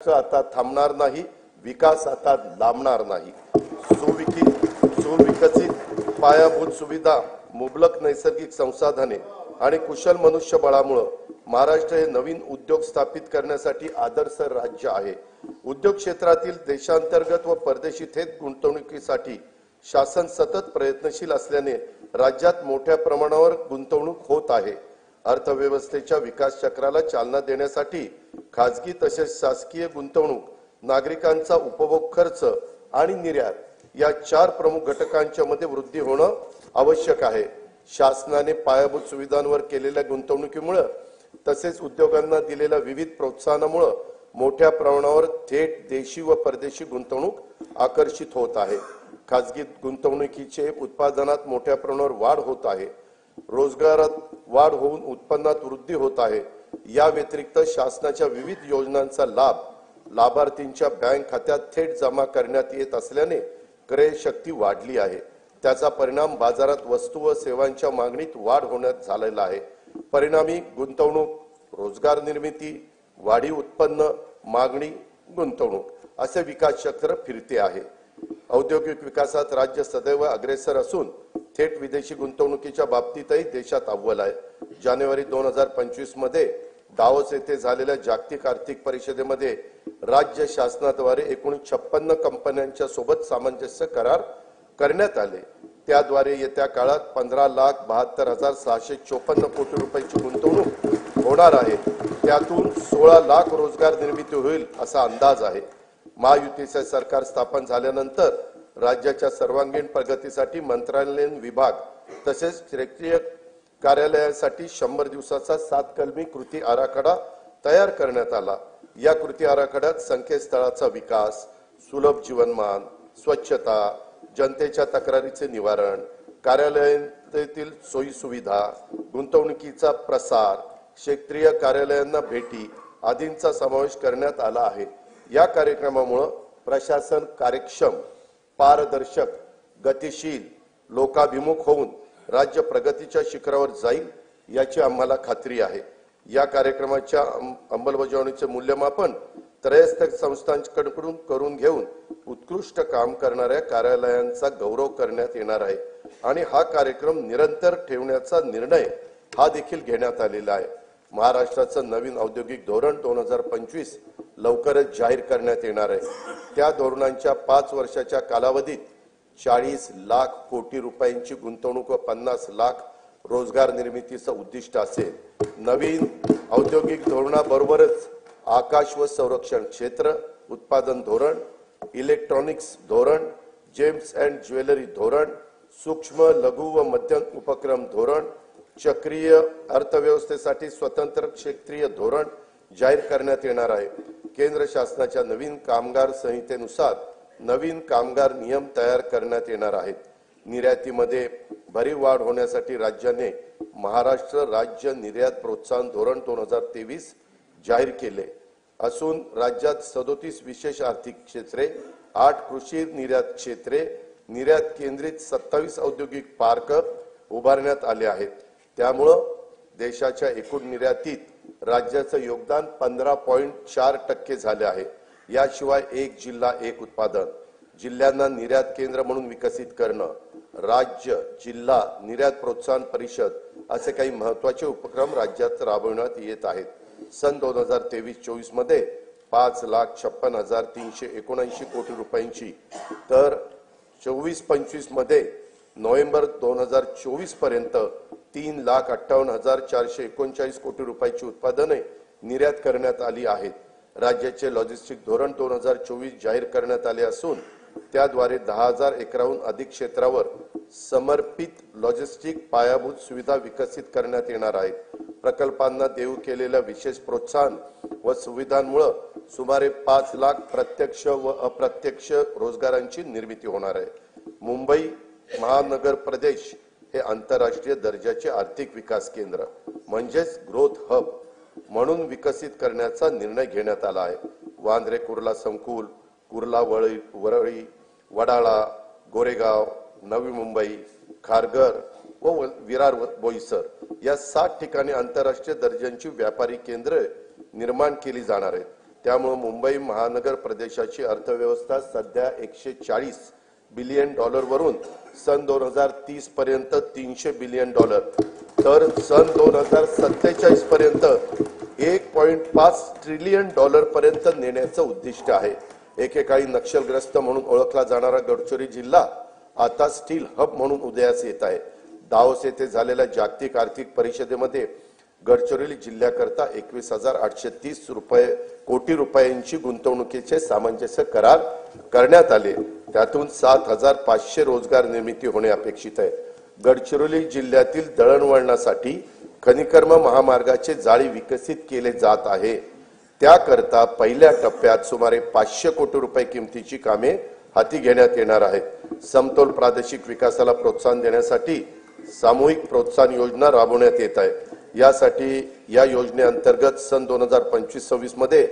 आता थांबणार नाही, विकास आता लांबणार नाही। सुविकसित पायाभूत सुविधा, मुबलक नैसर्गिक संसाधने आणि कुशल मनुष्यबळामुळे महाराष्ट्र हे नवीन उद्योग स्थापित करण्यासाठी आदर्श राज्य आहे। उद्योग क्षेत्रातील देशांतर्गत व परदेशी थेट गुंतवणुकीसाठी शासन सतत प्रयत्नशील असल्याने राज्यात मोठ्या प्रमाणावर गुंतवणूक होत आहे। अर्थव्यवस्थेच्या विकास चक्राला चालना देण्यासाठी खासगी तसेच शासकीय गुंतवणूक, नागरिकांचा उपभोग खर्च आणि निर्यात या चार प्रमुख घटकांच्या मध्ये वृद्धी होणं आवश्यक आहे। शासनाने पायाभूत सुविधांवर केलेल्या गुंतवणुकीमुळे तसेच उद्योगांना दिलेल्या विविध प्रोत्साहनामुळे मोठ्या प्रमाणावर थेट देशी व परदेशी गुंतवणूक आकर्षित होत आहे। खासगी गुंतवणुकीचे उत्पादनात मोठ्या प्रमाणावर वाढ होत आहे। रोजगारात वाढ होऊन उत्पन्नात वृद्धी होत आहे। या व्यतिरिक्त शासनाच्या विविध योजनांचा लाभ लाभार्थींच्या बँक खात्यात थेट जमा करण्यात येत असल्याने क्रय शक्ती वाढली आहे। त्याचा परिणाम बाजारात वस्तू व सेवांच्या मागणीत वाढ होण्यात झालेला आहे। परिणामी गुंतवणूक, रोजगार निर्मिती, वाढीव उत्पन्न, मागणी, गुंतवणूक असे विकास चक्र फिरते आहे। औद्योगिक विकासात राज्य सदैव अग्रेसर असून थेट विदेशी गुंतवणुकीच्या बाबतीतही देशात अव्वल आहे। जानेवारी 2025 मध्ये दावोस येथे झालेल्या जागतिक आर्थिक परिषदेमध्ये राज्य शासनाद्वारे एकूण 56 कंपन्यांच्या सोबत सामंजस्य करार करण्यात आले। त्याद्वारे येत्या काळात 15,72,654 कोटी रुपयांची गुंतवणूक होणार आहे। त्यातून 16 लाख रोजगार निर्मिती होईल असा अंदाज आहे। महायुतीचे सरकार स्थापन झाल्यानंतर राज्याच्या सर्वांगीण प्रगतीसाठी मंत्रालयीन विभाग तसेच क्षेत्रीय कार्यालयासाठी 100 दिवसाचा 7 कलमी कृती आराखडा तयार करण्यात आला। या कृती आराखड्यात संकेतस्थळाचा विकास, सुलभ जीवनमान, स्वच्छता, जनतेच्या तक्रारीचे निवारण, कार्यालयातील सोयी सुविधा, गुंतवणुकीचा प्रसार, क्षेत्रीय कार्यालयांना भेटी आदींचा समावेश करण्यात आला आहे। या कार्यक्रमामुळे प्रशासन कार्यक्षम, पारदर्शक, गतिशील, लोकाभिमुख होऊन राज्य प्रगतीच्या शिखरावर जाईल याची आम्हाला खात्री आहे। या कार्यक्रमाच्या अंमलबजावणीचे मूल्यमापन त्रयस्थ संस्थांकडून करून घेऊन उत्कृष्ट काम करणाऱ्या कार्यालयांचा गौरव करण्यात येणार आहे आणि हा कार्यक्रम निरंतर ठेवण्याचा निर्णय हा देखील घेण्यात आलेला आहे। महाराष्ट्राचं नवीन औद्योगिक धोरण 2025 लवकरच जाहीर करण्यात येणार आहे। त्या धोरणांच्या 5 वर्षाच्या कालावधीत 40 लाख कोटी रुपयांची गुंतवणूक व 50 लाख रोजगार निर्मितीचं उद्दिष्ट असेल। नवीन औद्योगिक धोरणाबरोबरच आकाश व संरक्षण क्षेत्र उत्पादन धोरण, इलेक्ट्रॉनिक्स धोरण, जेम्स अँड ज्वेलरी धोरण, सूक्ष्म लघु व मध्यम उपक्रम धोरण, चक्रीय अर्थव्यवस्थेसाठी स्वतंत्र क्षेत्रीय धोरण जाहीर करण्यात येणार आहे। केंद्र शासनाच्या नवीन कामगार संहितेनुसार नवीन कामगार नियम तयार करण्यात येणार आहेत। निर्यातीमध्ये भरीव वाढ होण्यासाठी राज्याने महाराष्ट्र राज्य निर्यात प्रोत्साहन धोरण 2023 जाहीर केले असून राज्यात 37 विशेष आर्थिक क्षेत्रे, 8 कृषी निर्यात क्षेत्रे, निर्यात केंद्रित 27 औद्योगिक पार्क उभारण्यात आले आहेत। त्यामुळे देशाच्या एकूण निर्यातीत राज्याचं योगदान 15.4% झाले आहे। याशिवाय एक जिल्हा एक उत्पादन, जिल्ह्यांना निर्यात केंद्र म्हणून विकसित करणं, राज्य जिल्हा निर्यात प्रोत्साहन परिषद असे काही महत्त्वाचे उपक्रम राज्यात राबवण्यात येत आहेत। सन 2023-24 मध्ये 5,56,379 कोटी रुपयांची तर 24-25 मध्ये नोव्हेंबर 2024 पर्यंत 3,58,439 कोटी रुपयांची उत्पादने निर्यात करण्यात आली आहेत। राज्याचे लॉजिस्टिक धोरण 2024 जाहीर करण्यात आले असून त्याद्वारे 10,000 एकराहून अधिक क्षेत्रावर समर्पित लॉजिस्टिक पायाभूत सुविधा विकसित करण्यात येणार आहेत। प्रकल्पांना देऊ केलेल्या विशेष प्रोत्साहन व सुविधांमुळे सुमारे 5 लाख प्रत्यक्ष व अप्रत्यक्ष रोजगारांची निर्मिती होणार आहे। मुंबई महानगर प्रदेश हे आंतरराष्ट्रीय दर्जाचे आर्थिक विकास केंद्र म्हणजेच ग्रोथ हब म्हणून विकसित करण्याचा निर्णय घेण्यात आला आहे। वांद्रे कुर्ला संकुल, कुर्ला वरळी, वडाळा, गोरेगाव, नवी मुंबई, खारघर व विरार बोईसर या 7 ठिकाणी आंतरराष्ट्रीय दर्जाची व्यापारी केंद्र निर्माण केली जाणार आहेत। त्यामुळे मुंबई महानगर प्रदेशाची अर्थव्यवस्था सध्या 140 बिलियन डॉलरवरून सन 2030 पर्यंत 300 बिलियन डॉलर तर सन 2047 पर्यंत 1.5 ट्रिलियन डॉलर पर्यंत नेण्याचं उद्दिष्ट आहे। एकेकाळी नक्षलग्रस्त म्हणून ओळखला जाणारा गडचिरोली जिल्हा आता स्टील हब म्हणून उदयास येत आहे। दावोस येथे झालेल्या जागतिक आर्थिक परिषदेमध्ये गडचिरोली जिल्ह्याकरता 21,830 कोटी रुपयांची गुंतवणुकीचे सामंजस्य करार करण्यात आले। त्यातून 7,500 रोजगार निर्मिती होणे अपेक्षित आहे। गडचिरोली जिल्ह्यातील दळणवळणासाठी खनिकर्म महामार्गाचे जाळी विकसित केले जात आहे। त्याकरता पहिल्या टप्प्यात सुमारे 500 कोटी रुपये किमतीची कामे हाती घेण्यात येणार आहेत। समतोल प्रादेशिक विकासाला प्रोत्साहन देण्यासाठी सामूहिक प्रोत्साहन योजना राबवण्यात येत आहे। यासाठी या योजनेअंतर्गत सन 2025-26 मध्ये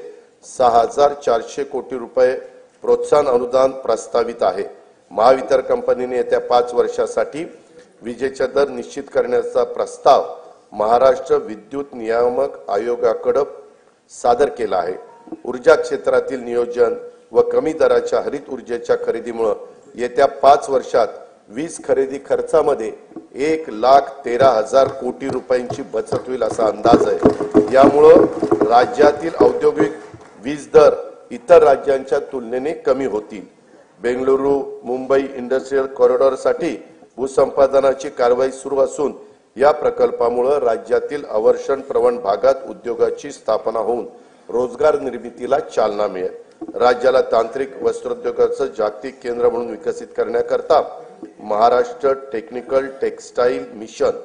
6,400 कोटी रुपये प्रोत्साहन अनुदान प्रस्तावित आहे। महावितरण कंपनीने येत्या 5 वर्षासाठी विजेचा दर निश्चित करण्याचा प्रस्ताव महाराष्ट्र विद्युत नियामक आयोगाकडे सादर केला आहे। ऊर्जा क्षेत्रातील नियोजन व कमी दराच्या हरित ऊर्जेच्या खरेदीमुळे येत्या 5 वर्षात वीज खरेदी खर्चामध्ये 1,13,000 कोटी रुपयांची बचत होईल असा अंदाज आहे। यामुळे राज्यातील औद्योगिक वीज दर इतर राज्यांच्या तुलनेने कमी होतील। बेंगळुरू मुंबई इंडस्ट्रियल कॉरिडॉरसाठी भूसंपादनाची कारवाई सुरू असून या प्रकल्पामुळे राज्यातील अवर्षण प्रवण भागात उद्योगाची स्थापना होऊन रोजगार निर्मितीला चालना मिळेल। राज्याला तांत्रिक वस्त्रोद्योगाचं जागतिक केंद्र म्हणून विकसित करण्याकरता महाराष्ट्र टेक्निकल टेक्सटाईल मिशन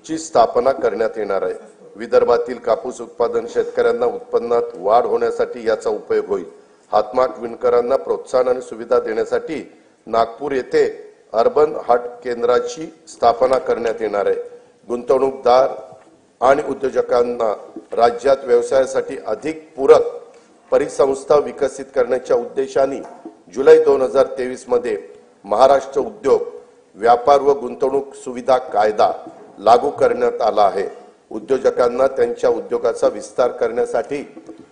ची स्थापना करण्यात येणार आहे। विदर्भातील कापूस उत्पादन शेतकऱ्यांना उत्पन्नात वाढ होण्यासाठी याचा उपयोग होईल। हातमाग विणकरांना प्रोत्साहन आणि सुविधा देण्यासाठी नागपूर येथे अर्बन हाट केंद्राची स्थापना करण्यात येणार आहे। गुंतवणूकदार आणि उद्योजकांना राज्यात व्यवसायासाठी अधिक पूरक परिसंस्था विकसित करण्याच्या उद्देशाने जुलै 2023 मध्ये महाराष्ट्र उद्योग व्यापार व गुंतवणूक सुविधा कायदा लागू करण्यात आला आहे। उद्योजकांना त्यांच्या उद्योगाचा विस्तार करण्यासाठी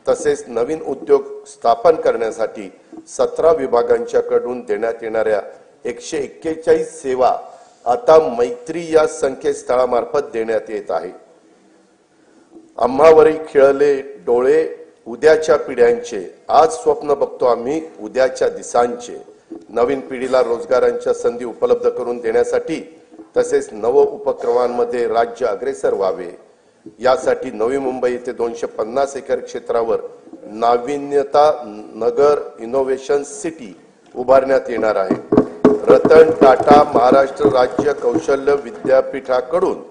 तसेच नवीन उद्योग स्थापन करण्यासाठी 17 विभागांच्याकडून देण्यात येणाऱ्या 141 सेवा आता मैत्री या संकेतस्थळामार्फत देण्यात येत आहे। आम्हावरी खिळले डोळे उद्याच्या पिढ्यांचे, आज स्वप्न बघतो आम्ही उद्याच्या दिसांचे। नवीन पिढीला रोजगारांच्या संधी उपलब्ध करून देण्यासाठी तसेच नव उपक्रमांमध्ये राज्य अग्रेसर व्हावे यासाठी नवी मुंबई येथे 250 एकर क्षेत्रावर नाविन्यता नगर इनोव्हेशन सिटी उभारण्यात येणार आहे। रतन टाटा महाराष्ट्र राज्य कौशल्य विद्यापीठाकडून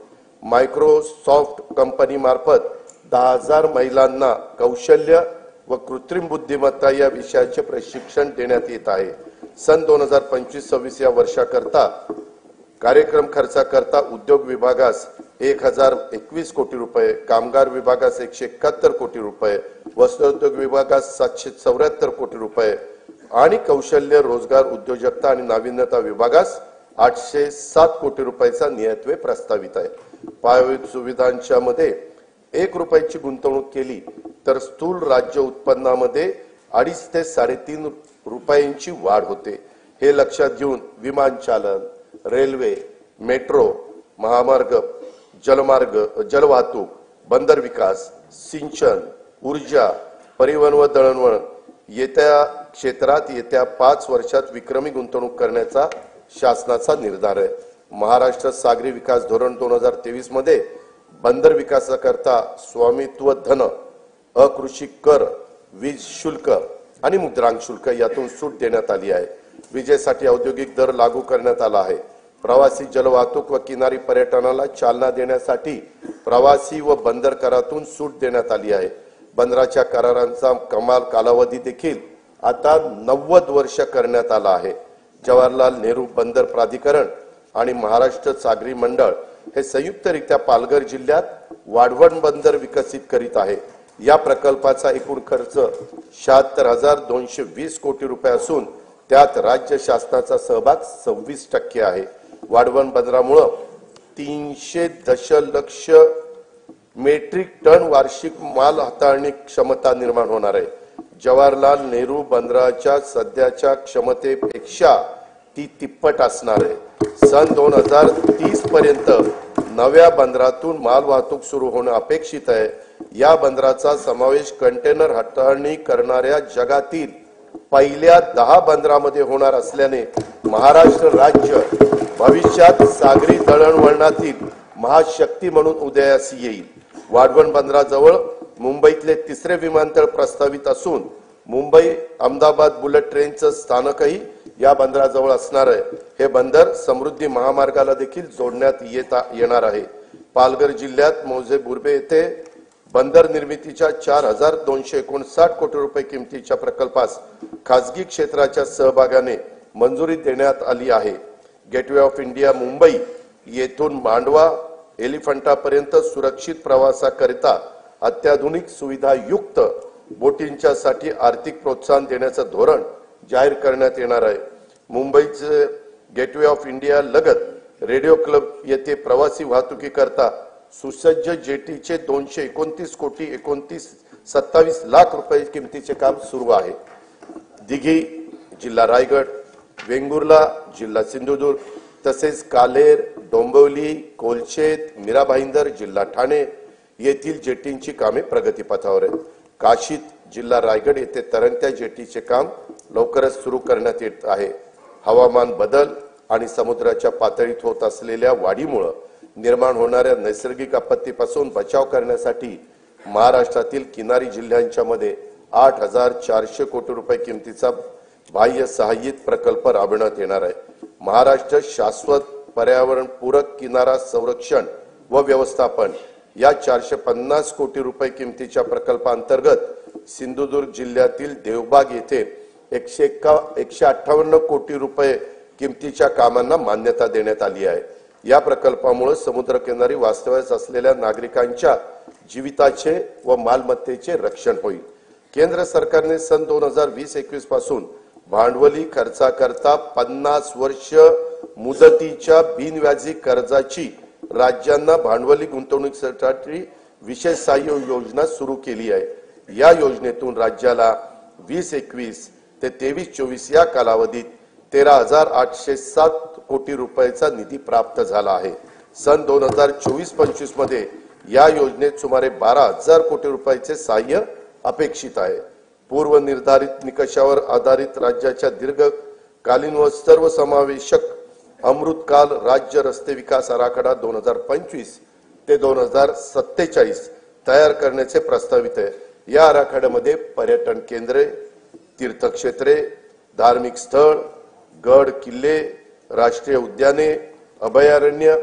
मायक्रोसॉफ्ट कंपनी मार्फत 10,000 महिलांना कौशल्य व कृत्रिम बुद्धिमत्ता या विषयाचे प्रशिक्षण देण्यात येत आहे। सन 2025-26 या वर्षाकरता कार्यक्रम खर्चाकरता उद्योग विभागास 1,021 कोटी रुपये, कामगार विभागास 171 कोटी रुपये, वस्त्रोद्योग विभागास 774 कोटी रुपये आणि कौशल्य रोजगार उद्योजकता आणि नाविन्यता विभागास 807 कोटी रुपयाचा नियतव्यय प्रस्तावित आहे। पायाभूत सुविधांच्या मध्ये 1 रुपयाची गुंतवणूक केली तर स्थूल राज्य उत्पन्नामध्ये 2.5 ते 3.5 रुपयांची वाढ होते। हे लक्षात घेऊन विमानचालन, रेल्वे, मेट्रो, महामार्ग, जलमार्ग, जलवाहतूक, बंदर विकास, सिंचन, ऊर्जा, परिवहन व दळणवळण येत्या क्षेत्रात येत्या 5 वर्षात विक्रमी गुंतवणूक करण्याचा शासनाचा निर्धार आहे। महाराष्ट्र सागरी विकास धोरण 2023 मध्ये बंदर विकासाकरता स्वामित्व धन, अकृषी कर, वीज शुल्क आणि मुद्रांक शुल्क यातून सूट देण्यात आली आहे। विजेसाठी औद्योगिक दर लागू करण्यात आला आहे। प्रवासी जलवाहतूक व किनारी पर्यटनाला चालना देण्यासाठी प्रवासी व बंदर करातून सूट देण्यात आली आहे। बंदराच्या करारांचा कमाल कालावधी देखील आता 90 वर्ष करण्यात आला आहे। जवाहरलाल नेहरू बंदर प्राधिकरण आणि महाराष्ट्र सागरी मंडळ हे संयुक्तरित्या पालघर जिल्ह्यात वाढवण बंदर विकसित करीत आहे। या प्रकल्पाचा एकूण खर्च 76,220 कोटी रुपये असून त्यात राज्य शासनाचा सहभाग 26% आहे। वाढवण बंदरामुळे 300 दशलक्ष मेट्रिक टन वार्षिक माल हाताळणी क्षमता निर्माण होणार आहे। जवाहरलाल नेहरू बंदराच्या सध्याच्या क्षमतेपेक्षा ती तिप्पट असणार आहे। सन 2030 पर्यंत नव्या बंदरातून मालवाहतूक सुरू होणं अपेक्षित आहे। या बंदराचा समावेश कंटेनर हाताळणी करणाऱ्या जगातील पहिल्या 10 बंदरामध्ये होणार असल्याने महाराष्ट्र राज्य भविष्यात सागरी दळणवळणातील महाशक्ती म्हणून उदयास येईल। वाढवण बंदराजवळ मुंबईतले 3रे विमानतळ प्रस्तावित असून मुंबई अहमदाबाद बुलेट ट्रेनचं स्थानकही या बंदराजवळ असणार आहे। हे बंदर समृद्धी महामार्गाला देखील जोडण्यात येणार आहे। पालघर जिल्ह्यात मौजे बुर्बे येथे बंदर निर्मितीच्या 4259 कोटी रुपये किमतीच्या प्रकल्पास खासगी क्षेत्राच्या सहभागाने मंजुरी देण्यात आली आहे। गेटवे ऑफ इंडिया मुंबई येथून मांडवा एलिफंटापर्यंत सुरक्षित प्रवासाकरिता अत्याधुनिक सुविधायुक्त बोटींच्या साठी आर्थिक प्रोत्साहन देण्याचं धोरण जाहीर करण्यात येणार आहे। मुंबईचे गेटवे ऑफ इंडिया लगत रेडिओ क्लब येथे प्रवासी वाहतुकीकरता सुसज्ज जेटीचे 229 कोटी 27 लाख रुपये किमतीचे काम सुरू आहे। दिघी जिल्हा रायगड, वेंगुर्ला जिल्हा सिंधुदुर्ग तसेच कालेर, डोंबिवली, कोलशेत, मीरा भाईंदर जिल्हा ठाणे येथील जेटींची कामे प्रगतीपथावर आहेत। काशीत जिल्हा रायगड येथे तरंगत्या जेटीचे काम लवकरच सुरू करण्यात येत आहे। हवामान बदल आणि समुद्राच्या पातळीत होत असलेल्या वाढीमुळे निर्माण होणाऱ्या नैसर्गिक आपत्तीपासून बचाव करण्यासाठी महाराष्ट्रातील किनारी जिल्ह्यांच्या मध्ये 8400 कोटी रुपये किमतीचा बाह्य सहाय्यित प्रकल्प राबवण्यात येणार आहे। महाराष्ट्र शाश्वत पर्यावरण पूरक किनारा संरक्षण व व्यवस्थापन या 450 कोटी रुपये किमतीच्या प्रकल्पांतर्गत सिंधुदुर्ग जिल्ह्यातील देवबाग येथे 158 कोटी रुपये किमतीच्या कामांना मान्यता देण्यात आली आहे। या प्रकल्पामुळे समुद्रकिनारी वास्तव्यास असलेल्या नागरिकांच्या जीविताचे व मालमत्तेचे रक्षण होईल। केंद्र सरकारने सन 2020-21 पासून भांडवली खर्चाकरता 50 वर्ष मुदतीच्या बिनव्याजी कर्जाची राज्यांना भांडवली गुंतवणुकीसाठी विशेष सहाय्य योजना सुरू केली आहे। या योजनेतून राज्याला 2021 ते 23-24 या कालावधीत 13,807 कोटी रुपयाचा निधी प्राप्त झाला आहे। सन 2024-25 मध्ये या योजनेत सुमारे 12,000 कोटी रुपयाचे सहाय्य अपेक्षित आहे। पूर्व निर्धारित निकषावर आधारित राज्याच्या दीर्घकालीन व सर्वसमावेशक अमृतकाल राज्य रस्ते विकास आराखडा 2025 ते 2047 तयार करण्याचे प्रस्तावित आहे। या आराखड्यामध्ये पर्यटन केंद्रे, तीर्थक्षेत्रे, धार्मिक स्थळ, गड किल्ले, राष्ट्रीय उद्याने, अभयारण्य,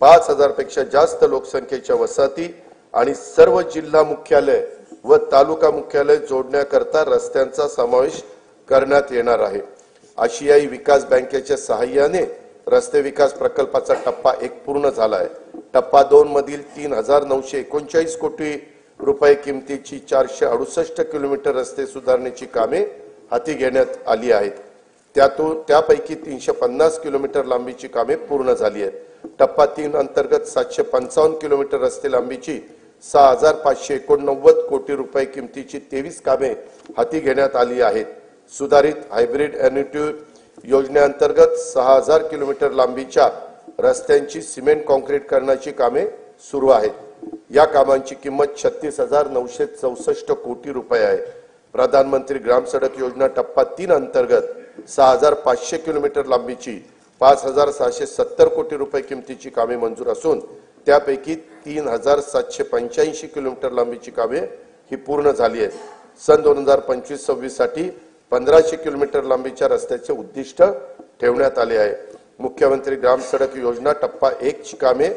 5000 पेक्षा जास्त लोकसंख्येच्या वसाहती आणि सर्व जिल्हा मुख्यालय व तालुका मुख्यालय जोडण्याकरता रस्त्यांचा समावेश करण्यात येणार आहे। आशियाई विकास बँकेच्या सहाय्याने रस्ते विकास प्रकल्पाचा टप्पा 1 पूर्ण झाला आहे। टप्पा 2 मधील 3939 कोटी रुपये किमतीची 468 किलोमीटर रस्ते सुधारण्याची कामे हाती घेण्यात आली आहेत। त्यापैकी 350 किलोमीटर लांबीची कामे पूर्ण झाली आहेत। टप्पा 3 अंतर्गत 755 किलोमीटर रस्ते लांबीची 6589 कोटी रुपये किमतीची 23 कामे हाती घेण्यात आली आहेत। सुधारित हायब्रिड एन्युटी योजनेअंतर्गत 6000 किलोमीटर लांबीच्या रस्त्यांची सिमेंट कॉन्क्रीट करण्याची कामे सुरू आहेत। या कामांची किंमत 36,964 कोटी रुपये आहे। प्रधानमंत्री ग्राम सडक योजना टप्पा 3 अंतर्गत 6500 किलोमीटर लांबीची 5670 कोटी रुपये किमतीची कामे मंजूर असून त्यापैकी 3785 किलोमीटर लांबीची कामे ही पूर्ण झाली आहेत। सन 2025-26 साठी 1500 किलोमीटर लांबीच्या रस्त्याचे उद्दिष्ट ठेवण्यात आले आहे। मुख्यमंत्री ग्राम सडक योजना टप्पा 1 ची कामे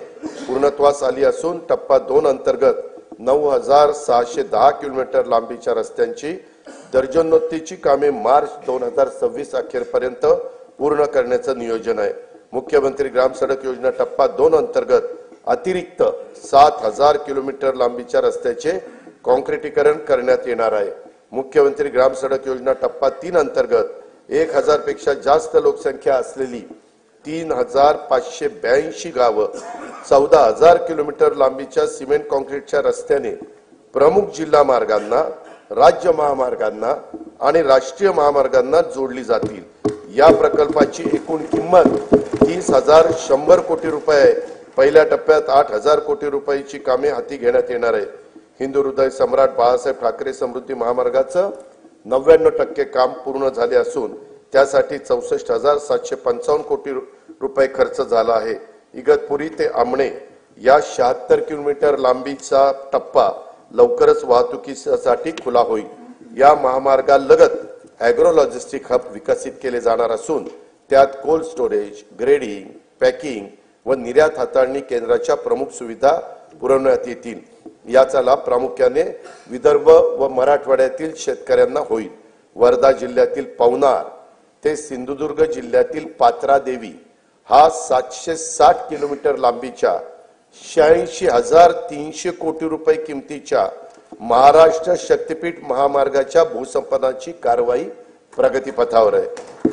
पूर्णत्वास आली असून टप्पा 2 अंतर्गत 9610 किलोमीटर लांबीच्या रस्त्यांची दर्जनोत्तीची कामे मार्च 2026 अखेरपर्यंत पूर्ण करण्याचं नियोजन आहे। मुख्यमंत्री ग्राम सडक योजना टप्पा 2 अंतर्गत अतिरिक्त 7000 किलोमीटर लांबीच्या रस्त्याचे कॉन्क्रीटीकरण करण्यात येणार आहे। मुख्यमंत्री ग्राम सडक योजना टप्पा 3 अंतर्गत 1000 पेक्षा जास्त लोकसंख्या असलेली 3582 गावं 14000 किलोमीटर लांबीच्या सिमेंट कॉन्क्रीटच्या रस्त्याने प्रमुख जिल्हा मार्गांना राज्य महामार्गांना आणि राष्ट्रीय महामार्गांना जोडली जातील। या प्रकल्पाची एकूण किंमत 30,100 कोटी रुपये आहे। पहिल्या टप्प्यात 8,000 कोटी रुपयाची कामे हाती घेण्यात येणार आहे। हिंदू हृदय सम्राट बाळासाहेब ठाकरे समृद्धी महामार्गाचं 99% काम पूर्ण झाले असून त्यासाठी 64,755 कोटी रुपये खर्च झाला आहे। इगतपुरी ते आमणे या 76 किलोमीटर लांबीचा टप्पा लवकरच वाहतुकीसाठी खुला होईल। या महामार्गालगत ॲग्रो लॉजिस्टिक हब विकसित केले जाणार असून त्यात कोल्ड स्टोरेज, ग्रेडिंग, पॅकिंग व निर्यात हाताळणी केंद्राच्या प्रमुख सुविधा पुरवण्यात येतील। याचा लाभ प्रामुख्याने विदर्भ व मराठवाड्यातील शेतकऱ्यांना होईल। वर्धा जिल्ह्यातील पवनार ते सिंधुदुर्ग जिल्ह्यातील पात्रादेवी हा 760 किलोमीटर लांबीच्या 86,300 कोटी रुपये किमतीच्या महाराष्ट्र शक्तीपीठ महामार्गाच्या भूसंपादनाची कारवाई प्रगतीपथावर आहे।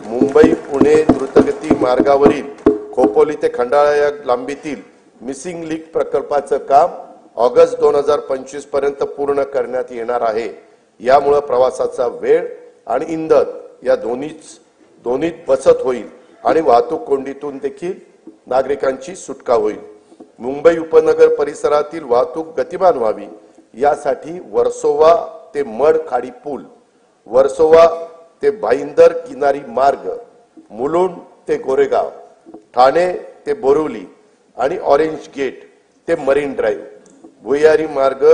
मुंबई पुणे द्रुतगती मार्गावरील खोपोली ते खंडाळा या लांबीतील मिसिंग लिंक प्रकल्पाचं काम ऑगस्ट 2025 पर्यंत पूर्ण करण्यात येणार आहे। यामुळे प्रवासाचा वेळ आणि इंधन या दोन्हीत बचत होईल आणि वाहतूक कोंडीतून देखील नागरिकांची सुटका होईल। मुंबई उपनगर परिसरातील वाहतूक गतिमान व्हावी यासाठी वर्सोवा ते मड खाडी पूल, वर्सोवा ते भाईंदर किनारी मार्ग, मुलुंड ते गोरेगाव, ठाणे ते बोरिवली आणि ऑरेंज गेट ते मरीन ड्राईव्ह भुयारी मार्ग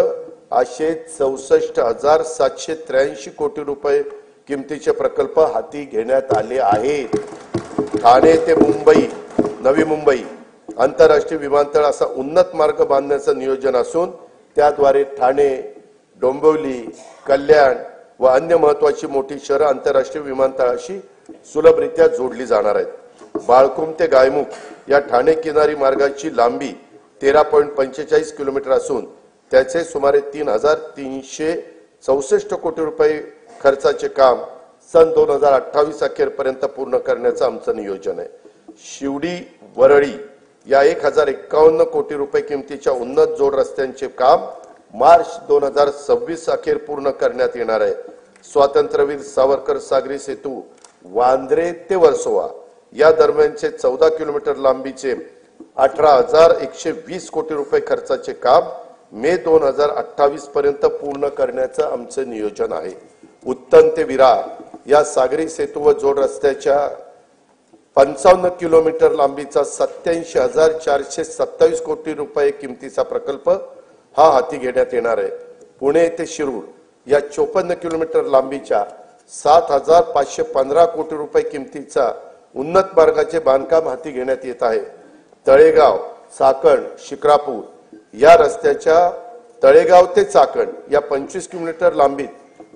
असे 64,783 कोटी रुपये किमतीचे प्रकल्प हाती घेण्यात आले आहेत। ठाणे ते मुंबई, नवी मुंबई आंतरराष्ट्रीय विमानतळ असा उन्नत मार्ग बांधण्याचं नियोजन असून त्याद्वारे ठाणे, डोंबिवली, कल्याण व अन्य महत्त्वाची मोठी शहरे आंतरराष्ट्रीय विमानतळाशी सुलभरित्या जोडली जाणार आहेत। बाळकुम ते गायमुख या ठाणे किनारी मार्गाची लांबी 13.45 किलोमीटर असून त्याचे सुमारे 3,364 कोटी रुपये खर्चाचे काम सन 2028 अखेरपर्यंत पूर्ण करण्याचं आमचं नियोजन आहे। शिवडी वरळी या 1,051 कोटी रुपये किमतीच्या उन्नत जोड रस्त्यांचे काम मार्च 2026 अखेर पूर्ण करण्यात येणार आहे। स्वातंत्र्यवीर सावरकर सागरी सेतू वांद्रे ते वर्सोवा या दरम्यानचे 14 किलोमीटर लांबीचे 18,120 कोटी रुपये खर्चाचे काम मे 2028 पर्यंत पूर्ण करण्याचं आमचं नियोजन आहे। उत्तम ते विरार या सागरी सेतू व जोड रस्त्याच्या 55 किलोमीटर लांबीचा 87,427 कोटी रुपये किमतीचा प्रकल्प हा हाती घेण्यात येणार आहे। पुणे ते शिरूर या 54 किलोमीटर लांबीच्या 7,515 कोटी रुपये किमतीचा उन्नत मार्गाचे बांधकाम हाती घेण्यात येत आहे। तळेगाव, चाकण, शिक्रापूर या रस्त्याच्या तळेगाव ते चाकण या 25 किलोमीटर लांबीत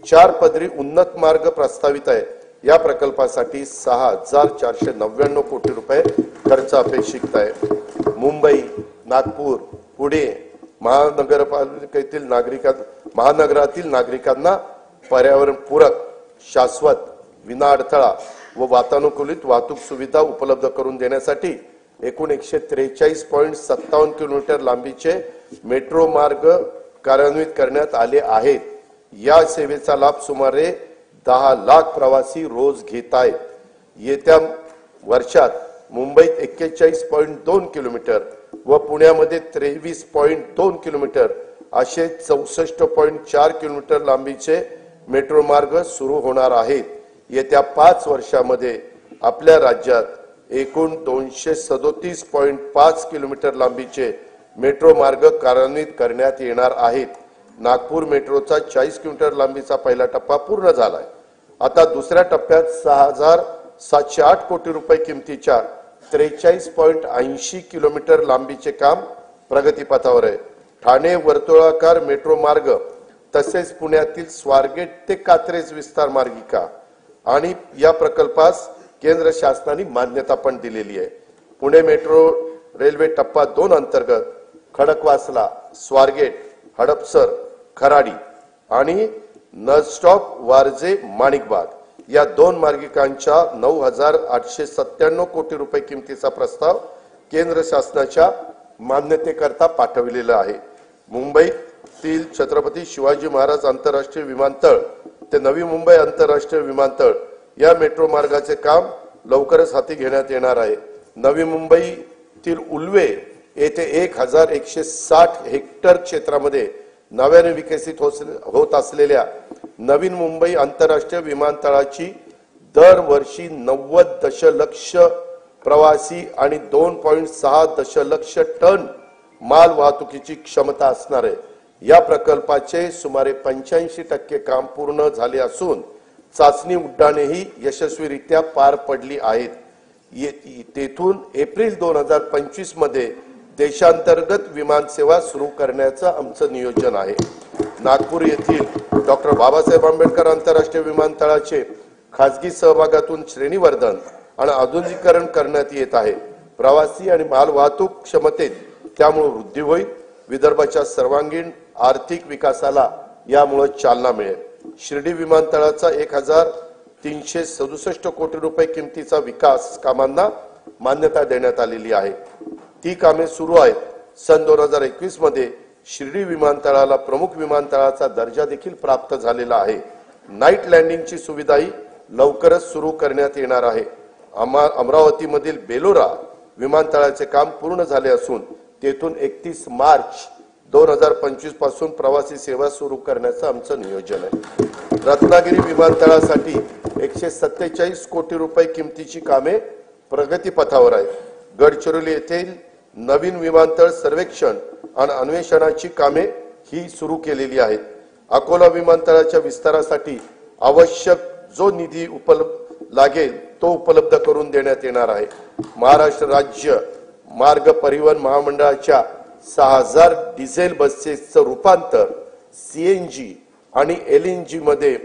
4 पदरी उन्नत मार्ग प्रस्तावित आहे। या प्रकल्पासाठी 6,499 कोटी रुपये खर्च अपेक्षित आहे। मुंबई, नागपूर, पुणे महानगरातील नागरिकांना पर्यावरणपूरक, शाश्वत, विनाअडथळा व वातानुकूलित वाहतूक सुविधा उपलब्ध करून देण्यासाठी एकूण 143.57 किलोमीटर लांबीचे मेट्रो मार्ग कार्यान्वित करण्यात आले आहेत। या सेवेचा लाभ सुमारे 10 लाख प्रवासी रोज घेत आहेत। येत्या वर्षात मुंबईत 41.2 किलोमीटर व पुण्यामध्ये 23.2 किलोमीटर असे 64.4 किलोमीटर लांबीचे मेट्रो मार्ग सुरू होणार आहेत। येत्या 5 वर्षांमध्ये आपल्या राज्यात एकूण 237.5 किलोमीटर लांबीचे मेट्रो मार्ग कार्यान्वित करण्यात येणार आहेत। नागपूर मेट्रोचा 40 किलोमीटर लांबीचा पहिला टप्पा पूर्ण झालाय। आता दुसऱ्या टप्प्यात 6,708 कोटी रुपये किमतीच्या 43.80 किलोमीटर लांबीचे काम प्रगतीपथावर आहे। ठाणे वर्तुळाकार मेट्रो मार्ग तसेच पुण्यातील स्वारगेट ते कात्रज विस्तार मार्गिका आणि या प्रकल्पास केंद्र शासनाने मान्यता पण दिलेली आहे। पुणे मेट्रो रेल्वे टप्पा 2 अंतर्गत खडकवासला, स्वारगेट, हडपसर, खराडी आणि नळस्टॉप वारजे माणिकबाग या 2 मार्गिकांच्या 9,897 कोटी रुपये किमतीचा प्रस्ताव केंद्र शासनाच्या मान्यतेकरता पाठविलेला आहे। मुंबईत मुंबईतील छत्रपती शिवाजी महाराज आंतरराष्ट्रीय विमानतळ ते नवी मुंबई आंतरराष्ट्रीय विमानतळ या मेट्रो मार्गाचे काम लवकरच हाती घेण्यात येणार आहे। नवी मुंबईतील उल्वे येथे 1160 हेक्टर क्षेत्रामध्ये नव्याने विकसित होत असलेल्या नवीन मुंबई आंतरराष्ट्रीय विमानतळाची दरवर्षी 90 दशलक्ष प्रवासी आणि 2.6 दशलक्ष टन माल वाहतुकीची क्षमता असणार आहे। या प्रकल्पाचे सुमारे 85% काम पूर्ण झाले असून चाचणी उड्डाणेही यशस्वीरित्या पार पडली आहेत। तेथून एप्रिल 2025 मध्ये देशांतर्गत विमान सेवा सुरू करण्याचं आमचं नियोजन आहे। नागपूर येथील डॉक्टर बाबासाहेब आंबेडकर आंतरराष्ट्रीय विमानतळाचे खासगी सहभागातून श्रेणीवर्धन आणि आधुनिकीकरण करण्यात येत आहे। प्रवासी आणि माल वाहतूक क्षमतेत त्यामुळे वृद्धी होईल। विदर्भाच्या सर्वांगीण आर्थिक विकासाला यामुळे चालना मिळेल। शिर्डी विमानतळाचा 1367 कोटी रुपये किमतीचा विकास कामांना मान्यता देण्यात आलेली आहे। ती कामे सुरू आहेत। सन 2021 मध्ये शिर्डी विमानतळाला प्रमुख विमानतळाचा दर्जा देखील प्राप्त झालेला आहे। नाईट लँडिंगची सुविधाही लवकरच सुरू करण्यात येणार आहे। अमरावतीमधील बेलोरा विमानतळाचे काम पूर्ण झाले असून तेथून 31 मार्च 2025 पासून प्रवासी सेवा सुरू करण्याचं आमचं नियोजन आहे। रत्नागिरी विमानतळासाठी 147 कोटी रुपये किमतीची कामे प्रगतीपथावर आहेत। गडचिरोली येथील नवीन विमानतळ सर्वेक्षण आणि अन्वेषणाची कामे ही सुरू केलेली आहेत। अकोला विमानतळाच्या विस्तारासाठी आवश्यक जो निधी लागेल तो उपलब्ध करून देण्यात येणार आहे। महाराष्ट्र राज्य मार्ग परिवहन महामंडळाच्या 6000 डिझेल बसेसचं रूपांतर सीएनजी आणि एलएनजी मध्ये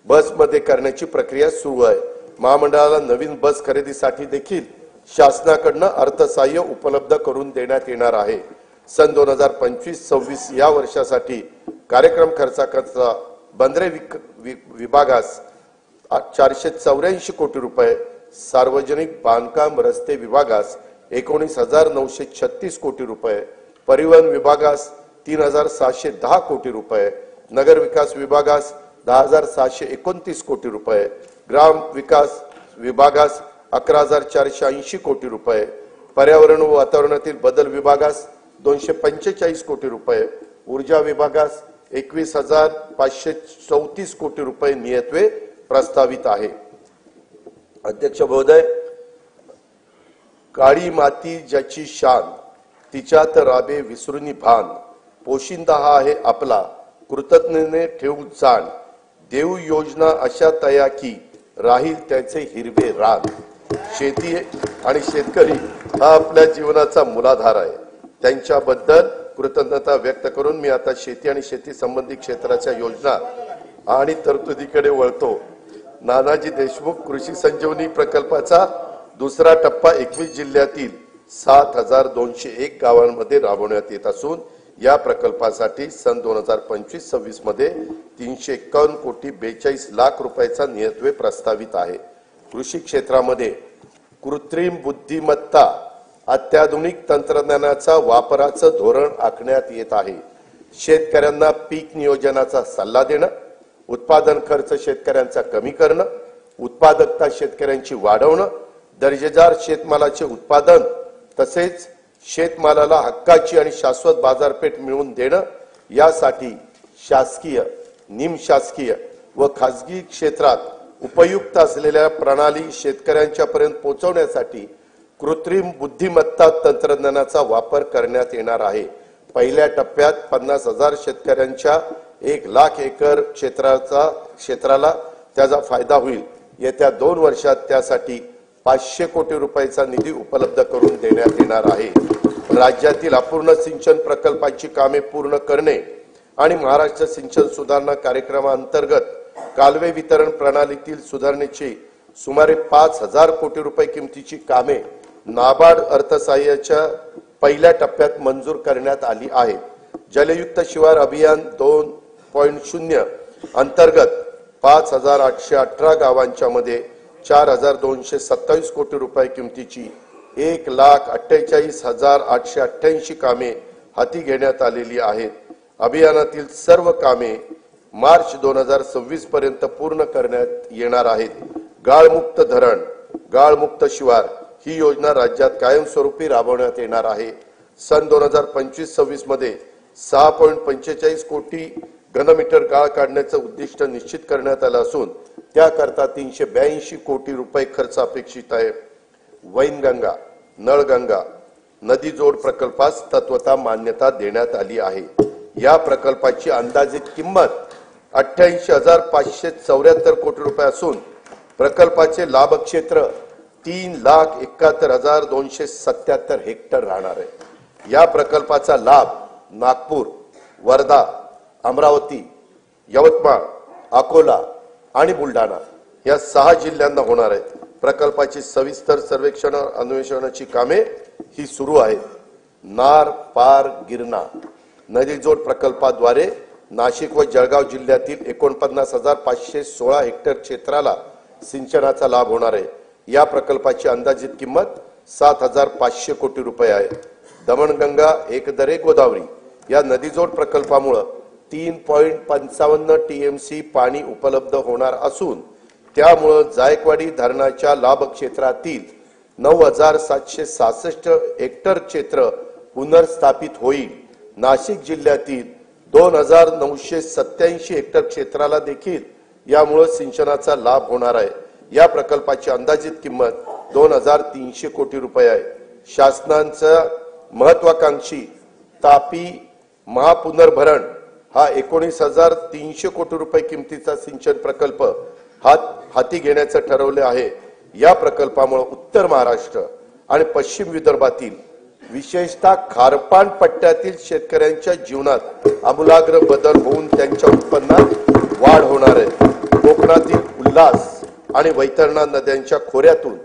बसमध्ये करण्याची प्रक्रिया सुरू आहे। महामंडळाला नवीन बस खरेदीसाठी देखील शासनाकडून अर्थसहाय्य उपलब्ध करून देण्यात येणार आहे। सन 2025-26 या वर्षासाठी कार्यक्रम खर्चाकरता बंदरे विभागास 484 कोटी रुपये, सार्वजनिक बांधकाम रस्ते विभागास 19,936 कोटी रुपये, परिवहन विभागास 3,710 कोटी रुपये, नगर विकास विभागास 10,729 कोटी रुपये, ग्राम विकास विभागास 11,480 कोटी रुपये, पर्यावरण व वातावरणातील बदल विभागास 245 कोटी रुपये, ऊर्जा विभागास 21,534 कोटी रुपये नियतवे प्रस्तावित आहे। अध्यक्ष महोदय, काळी माती ज्याची शान तिच्यात राबे विसरुनी भान, पोशिंदा हा आहे आपला कृतज्ञतेने ठेवू जाण, देऊ योजना अशा तया की राहील त्याचे हिरवे रान। शेती आणि शेतकरी हा आपल्या जीवनाचा मूलाधार आहे। त्यांच्याबद्दल कृतज्ञता व्यक्त करून मी आता शेती आणि शेती संबंधी क्षेत्राच्या योजना आणि तरतुदीकडे वळतो। नानाजी देशमुख कृषी संजीवनी प्रकल्पाचा दुसरा टप्पा 21 जिल्ह्यातील 7201 गावांमध्ये राबवण्यात येत असून या प्रकल्पासाठी सन 2025-26 मध्ये 351 कोटी 42 लाख रुपयाचा नियतव्यय प्रस्तावित आहे। कृषी क्षेत्रामध्ये कृत्रिम बुद्धिमत्ता अत्याधुनिक तंत्रज्ञानाचा वापराचं धोरण आखण्यात येत आहे। शेतकऱ्यांना पीक नियोजनाचा सल्ला देणं, उत्पादन खर्च शेतकऱ्यांचा कमी करणं, उत्पादकता शेतकऱ्यांची वाढवणं, दर्जेदार शेतमालाचे उत्पादन तसेच शेतमालाला हक्काची आणि शाश्वत बाजारपेठ मिळवून देणं यासाठी शासकीय, निमशासकीय व खासगी क्षेत्रात उपयुक्त असलेल्या प्रणाली शेतकऱ्यांच्या पर्यंत पोहोचवण्यासाठी कृत्रिम बुद्धिमत्ता तंत्रज्ञानाचा वापर करण्यात येणार आहे। पहिल्या टप्प्यात 50,000 शेतकऱ्यांच्या 1 लाख एकर क्षेत्राला त्याचा फायदा होईल। येत्या 2 वर्षात त्यासाठी 500 कोटी रुपयाचा निधी उपलब्ध करून देण्यात येणार आहे। राज्यातील अपूर्ण सिंचन प्रकल्पांची कामे पूर्ण करणे आणि महाराष्ट्र सिंचन सुधारणा कार्यक्रमांतर्गत कालवे वितरण प्रणालीतील सुधारणेची सुमारे 5,000 कोटी रुपये किमतीची कामे नाबार्ड अर्थसहाय्याच्या पहिल्या टप्प्यात मंजूर करण्यात आली आहे। जलयुक्त शिवार अभियान 2.0 अंतर्गत 5,818 गावांच्या मध्ये 4,227 कोटी रुपये किमतीची 1,48,888 कामे हाती घेण्यात आलेली आहेत। अभियानातील सर्व कामे मार्च 2026 पर्यंत पूर्ण करण्यात येणार आहेत। गाळमुक्त धरण, गाळमुक्त शिवार ही योजना राज्यात कायमस्वरूपी राबवण्यात येणार आहे। सन 2025-26 मध्ये 6.45 कोटी घनमीटर गाळ काढण्याचं उद्दिष्ट निश्चित करण्यात आलं असून त्याकरता 382 कोटी रुपये खर्च अपेक्षित आहे। वैनगंगा, नळगंगा नदी जोड प्रकल्पास तत्वतः मान्यता देण्यात आली आहे। या प्रकल्पाची अंदाजित किंमत 88,574 कोटी रुपये असून प्रकल्पाचे लाभ क्षेत्र 3,71,277 हेक्टर राहणार आहे। या प्रकल्पाचा लाभ नागपूर, वर्धा, अमरावती, यवतमाळ, अकोला आणि बुलढाणा या 6 जिल्ह्यांना होणार आहे। प्रकल्पाची सविस्तर सर्वेक्षण अन्वेषणाची कामे ही सुरू आहेत। नार पार गिरणा नदी जोड प्रकल्पाद्वारे नाशिक व जळगाव जिल्ह्यातील 49,516 हेक्टर क्षेत्राला सिंचनाचा लाभ होणार आहे। या प्रकल्पाची अंदाजित किंमत 7,500 कोटी रुपये आहे। दमणगंगा एकदरे गोदावरी या नदीजोड प्रकल्पामुळे 3.55 टीएमसी पाणी उपलब्ध होणार असून त्यामुळे जायकवाडी धरणाच्या लाभ क्षेत्रातील 9,766 हेक्टर क्षेत्र पुनर्स्थापित होईल। नाशिक जिल्ह्यातील 2,987 हेक्टर क्षेत्राला देखील यामुळे सिंचनाचा लाभ होणार आहे। या प्रकल्पाची अंदाजित किंमत 2,300 कोटी रुपये आहे। शासनाचा महत्वाकांक्षी तापी महापुनर्भरण हा 19,300 कोटी रुपये किमतीचा सिंचन प्रकल्प हाती घेण्याचे ठरवले आहे। या प्रकल्पामुळे उत्तर महाराष्ट्र आणि पश्चिम विदर्भातील विशेषतः खारपान पट्ट्यातील शेतकऱ्यांच्या जीवनात आमूलाग्र बदल होऊन त्यांच्या उत्पन्नात वाढ होणार आहे। कोकणातील उल्हास आणि वैतरणा नद्यांच्या खोऱ्यातून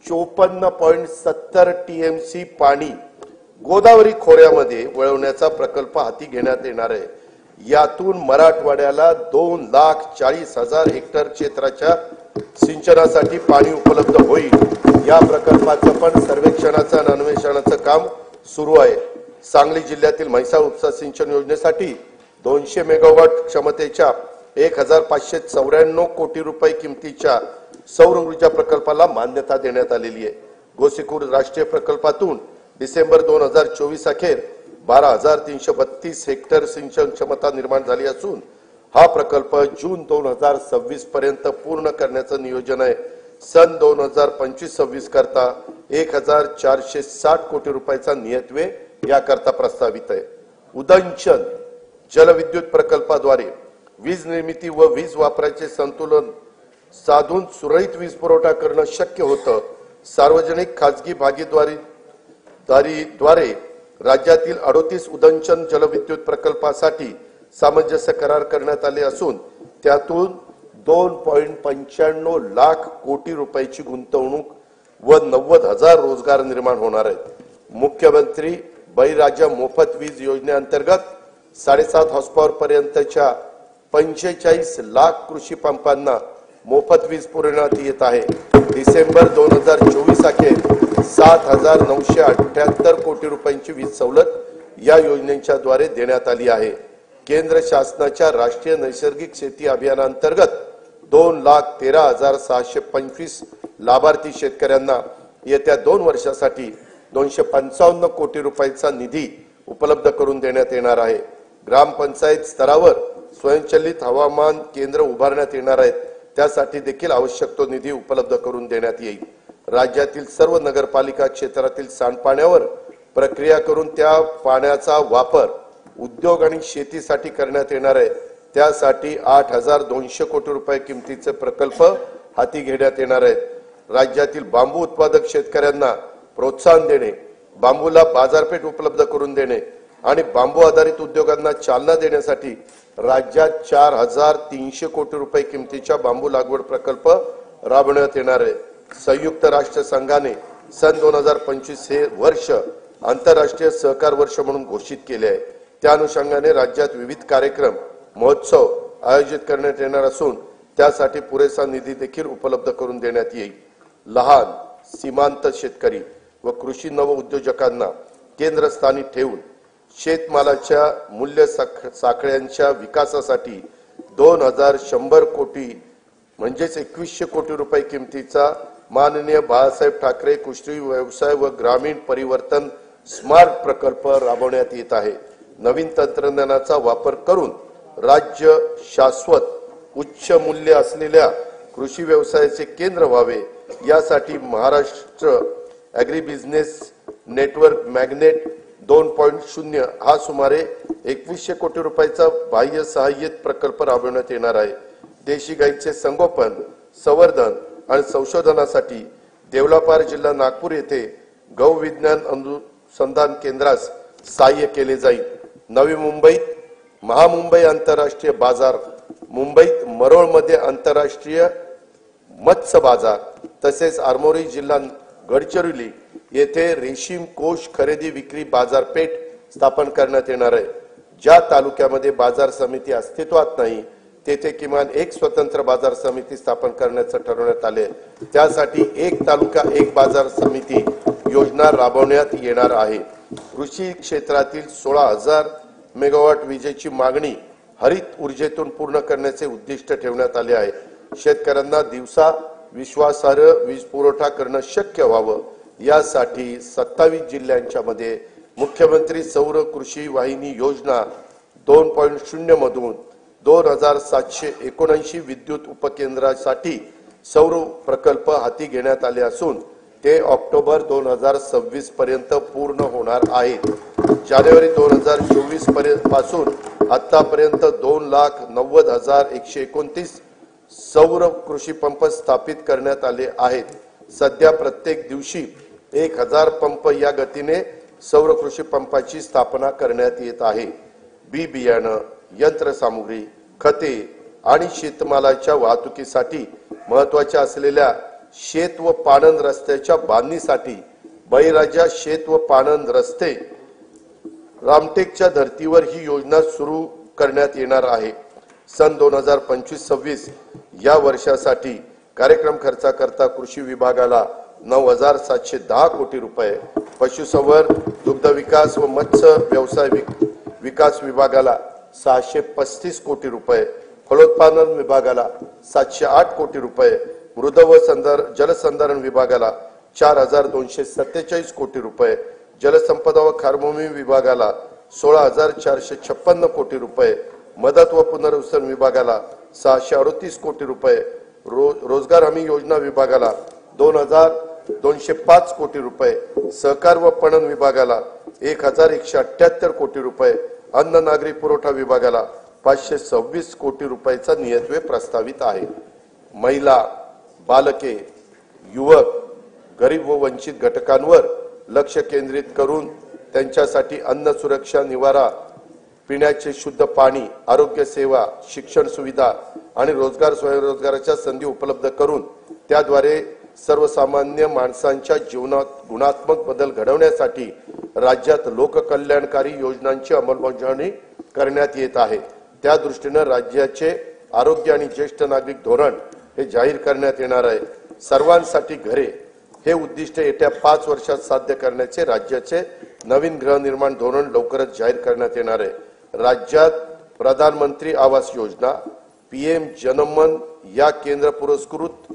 54.70 टीएमसी पाणी गोदावरी खोऱ्यामध्ये वळवण्याचा प्रकल्प हाती घेण्यात येणार आहे। यातून मराठवाड्याला 2,40,000 हेक्टर क्षेत्राच्या सिंचनासाठी पाणी उपलब्ध होईल। या प्रकल्पाचं पण सर्वेक्षणाचं आणि अन्वेषणाचं काम सुरू आहे। सांगली जिल्ह्यातील म्हैसाळ उपसा सिंचन योजनेसाठी 200 मेगावॉट क्षमतेच्या 1,594 कोटी रुपये किमतीच्या सौर ऊर्जा प्रकल्पाला मान्यता देण्यात आलेली आहे। गोसीखुर्द राष्ट्रीय प्रकल्पातून डिसेंबर 2024 अखेर 12,332 हेक्टर सिंचन क्षमता निर्माण झाली असून हा प्रकल्प जून 2026 पर्यंत पूर्ण करण्याचं नियोजन आहे। सन 2025-26 करता 1,460 कोटी रुपयाचा नियतव्यय याकरता प्रस्तावित आहे। उदंचन जलविद्युत प्रकल्पाद्वारे वीज निर्मिती व वीज वापराचे संतुलन साधून सुरळीत वीज पुरवठा करणं शक्य होतं। सार्वजनिक खासगी भागीदारीद्वारे राज्यातील 38 उदंचन जलविद्युत प्रकल्पासाठी सामंजस्य करार करण्यात आले असून त्यातून 2.95 लाख कोटी रुपयाची गुंतवणूक व 90,000 रोजगार निर्माण होणार आहेत। मुख्यमंत्री बळीराजा मोफत वीज योजनेअंतर्गत 7.5 हॉर्सपॉवर पर्यंतच्या 45 लाख कृषी पंपांना मोफत वीज पुरवण्यात येत आहे। डिसेंबर 2024 अखेर 7,978 कोटी रुपयांची वीज सवलत या योजनेच्या द्वारे देण्यात आली आहे। केंद्र शासनाच्या राष्ट्रीय नैसर्गिक शेती अभियानांतर्गत 2,13,625 लाभार्थी शेतकऱ्यांना येत्या 2 वर्षासाठी 255 कोटी रुपयांचा निधी उपलब्ध करून देण्यात येणार आहे। ग्रामपंचायत स्तरावर स्वयंचलित हवामान केंद्र उभारण्यात येणार आहेत, त्यासाठी देखील आवश्यक तो निधी उपलब्ध करून देण्यात येईल। राज्यातील सर्व नगरपालिका क्षेत्रातील सांडपाण्यावर प्रक्रिया करून त्या पाण्याचा वापर उद्योग आणि शेतीसाठी करण्यात येणार आहे। त्यासाठी 8,200 कोटी रुपये किमतीचे प्रकल्प हाती घेण्यात येणार आहेत। राज्यातील बांबू उत्पादक शेतकऱ्यांना प्रोत्साहन देणे, बांबूला बाजारपेठ उपलब्ध करून देणे आणि बांबू आधारित उद्योगांना चालना देण्यासाठी राज्यात 4,300 कोटी रुपये किमतीच्या बांबू लागवड प्रकल्प राबवण्यात येणार आहे। संयुक्त राष्ट्र संघाने सन 2025 हे वर्ष आंतरराष्ट्रीय सहकार वर्ष म्हणून घोषित केले आहे। त्या अनुषंगाने राज्यात विविध कार्यक्रम महोत्सव आयोजित करण्यात येणार असून त्यासाठी पुरेसा निधी देखील उपलब्ध करून देण्यात येईल। लहान सीमांत शेतकरी व कृषी नव उद्योजकांना केंद्रस्थानी ठेवून शेतमालाच्या मूल्य साखळ्यांच्या विकासासाठी 2100 कोटी म्हणजेच 2100 कोटी रुपये किमतीचा माननीय बाळासाहेब ठाकरे कृषी व्यवसाय व ग्रामीण परिवर्तन स्मार्ट प्रकल्प राबवण्यात येत आहे। नवीन तंत्रज्ञानाचा वापर करून राज्य शाश्वत उच्च मूल्य असलेल्या कृषी व्यवसायाचे केंद्र व्हावे यासाठी Maharashtra agri business network magnet 2.0 हा सुमारे 2100 कोटी रुपयाचा बाह्य सहाय्यित प्रकल्प राबवण्यात येणार आहे। देशी गाईचे संगोपन, संवर्धन आणि संशोधनासाठी देवलापार जिल्हा नागपूर येथे गौ विज्ञान अनुसंधान केंद्रास सहाय्य केले जाईल। नवी मुंबईत महामुंबई आंतरराष्ट्रीय बाजार, मुंबईत मरोळमध्ये आंतरराष्ट्रीय मत्स्य बाजार तसेच आरमोरी जिल्हा गडचिरोली येथे रेशीम कोष खरेदी विक्री बाजारपेठ स्थापन करण्यात येणार आहे। ज्या तालुक्यामध्ये बाजार समिती अस्तित्वात नाही तेथे किमान एक स्वतंत्र बाजार समिती स्थापन करण्याचे ठरवण्यात आले। त्यासाठी एक तालुका एक बाजार समिती योजना राबवण्यात येणार आहे। कृषी क्षेत्रातील 16,000 मेगावॉट विजेची मागणी हरित ऊर्जेतून पूर्ण करण्याचे उद्दिष्ट ठेवण्यात आले आहे। शेतकऱ्यांना दिवसा विश्वासार्ह वीज पुरवठा करणे शक्य व्हावं यासाठी 27 जिल्ह्यांच्या मध्ये मुख्यमंत्री सौर कृषी वाहिनी योजना 2.0 मधून 2779 विद्युत उपकेंद्रासाठी सौर प्रकल्प हाती घेण्यात आले असून ते ऑक्टोबर 2026 पर्यंत पूर्ण होणार आहेत। जानेवारी 2024 पासून आतापर्यंत 2,90,129 सौर कृषी पंप स्थापित करण्यात आले आहेत। सध्या प्रत्येक दिवशी 1000 पंप या गतीने सौर कृषी पंपाची स्थापना करण्यात येत आहे। बी बियाणं, यंत्रसामुग्री, खते आणि शेतमालाच्या वाहतुकीसाठी महत्त्वाच्या असलेल्या शेत व पाणंद रस्त्याच्या बांधणीसाठी बळीराजा शेत व पाणंद रस्ते रामटेकच्या धर्तीवर ही योजना सुरू करण्यात येणार आहे। सन 2025-26 या वर्षासाठी कार्यक्रम खर्चाकरता कृषी विभागाला 9,710 कोटी रुपये, पशुसंवर्धन, दुग्ध विकास व मत्स्य व्यवसाय विकास विभागाला 635 कोटी रुपये, फलोत्पादन विभागाला 708 कोटी रुपये, मृद व जलसंधारण विभागाला 4,247 कोटी रुपये, जलसंपदा व खारभूमी विभागाला 16,456 कोटी रुपये, मदत व पुनर्वसन विभागाला 638 कोटी रुपये, रोजगार हमी योजना विभागाला 2,205 कोटी रुपये, सहकार व पणन विभागाला 1,178 कोटी रुपये, अन्न नागरी पुरवठा विभागाला 526 कोटी रुपयाचा नियतव्यय प्रस्तावित आहे। महिला, बालके, युवक, गरीब व वंचित घटकांवर लक्ष केंद्रित करून त्यांच्यासाठी अन्न सुरक्षा, निवारा, पिण्याचे शुद्ध पाणी, आरोग्य सेवा, शिक्षण सुविधा आणि रोजगार स्वयंरोजगाराच्या संधी उपलब्ध करून त्याद्वारे सर्वसामान्य माणसांच्या जीवनात गुणात्मक बदल घडवण्यासाठी राज्यात लोककल्याणकारी योजनांची अंमलबजावणी करण्यात येत आहे। त्या दृष्टीने राज्याचे आरोग्य आणि ज्येष्ठ नागरिक धोरण हे जाहीर करण्यात येणार आहे। सर्वांसाठी घरे हे उद्दिष्ट येत्या 5 वर्षात साध्य करण्याचे राज्याचे नवीन गृहनिर्माण धोरण लवकरच जाहीर करण्यात येणार आहे। राज्यात प्रधानमंत्री आवास योजना, पीएम जनमन या केंद्र पुरस्कृत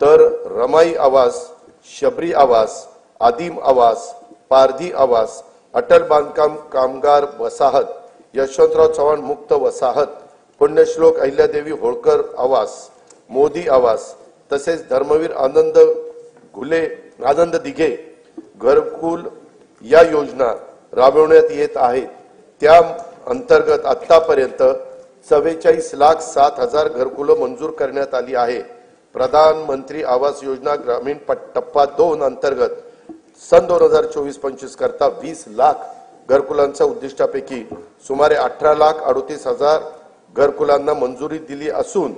तर रमाई आवास, शबरी आवास, आदिम आवास, पारधी आवास, अटल बांधकाम कामगार वसाहत, यशवंतराव चव्हाण मुक्त वसाहत, पुण्यश्लोक अहिल्यादेवी होळकर आवास, मोदी आवास तसेच धर्मवीर आनंद दिघे घरकुल या योजना राबवण्यात येत आहेत। त्या अंतर्गत आतापर्यंत 44,07,000 घरकुल मंजूर करण्यात आली आहे। प्रधानमंत्री आवास योजना ग्रामीण टप्पा 2 अंतर्गत सन 2024-25 करता 20 लाख घरकुलांच्या उद्दिष्टापैकी सुमारे 18,38,000 घरकुलांना मंजुरी दिली असून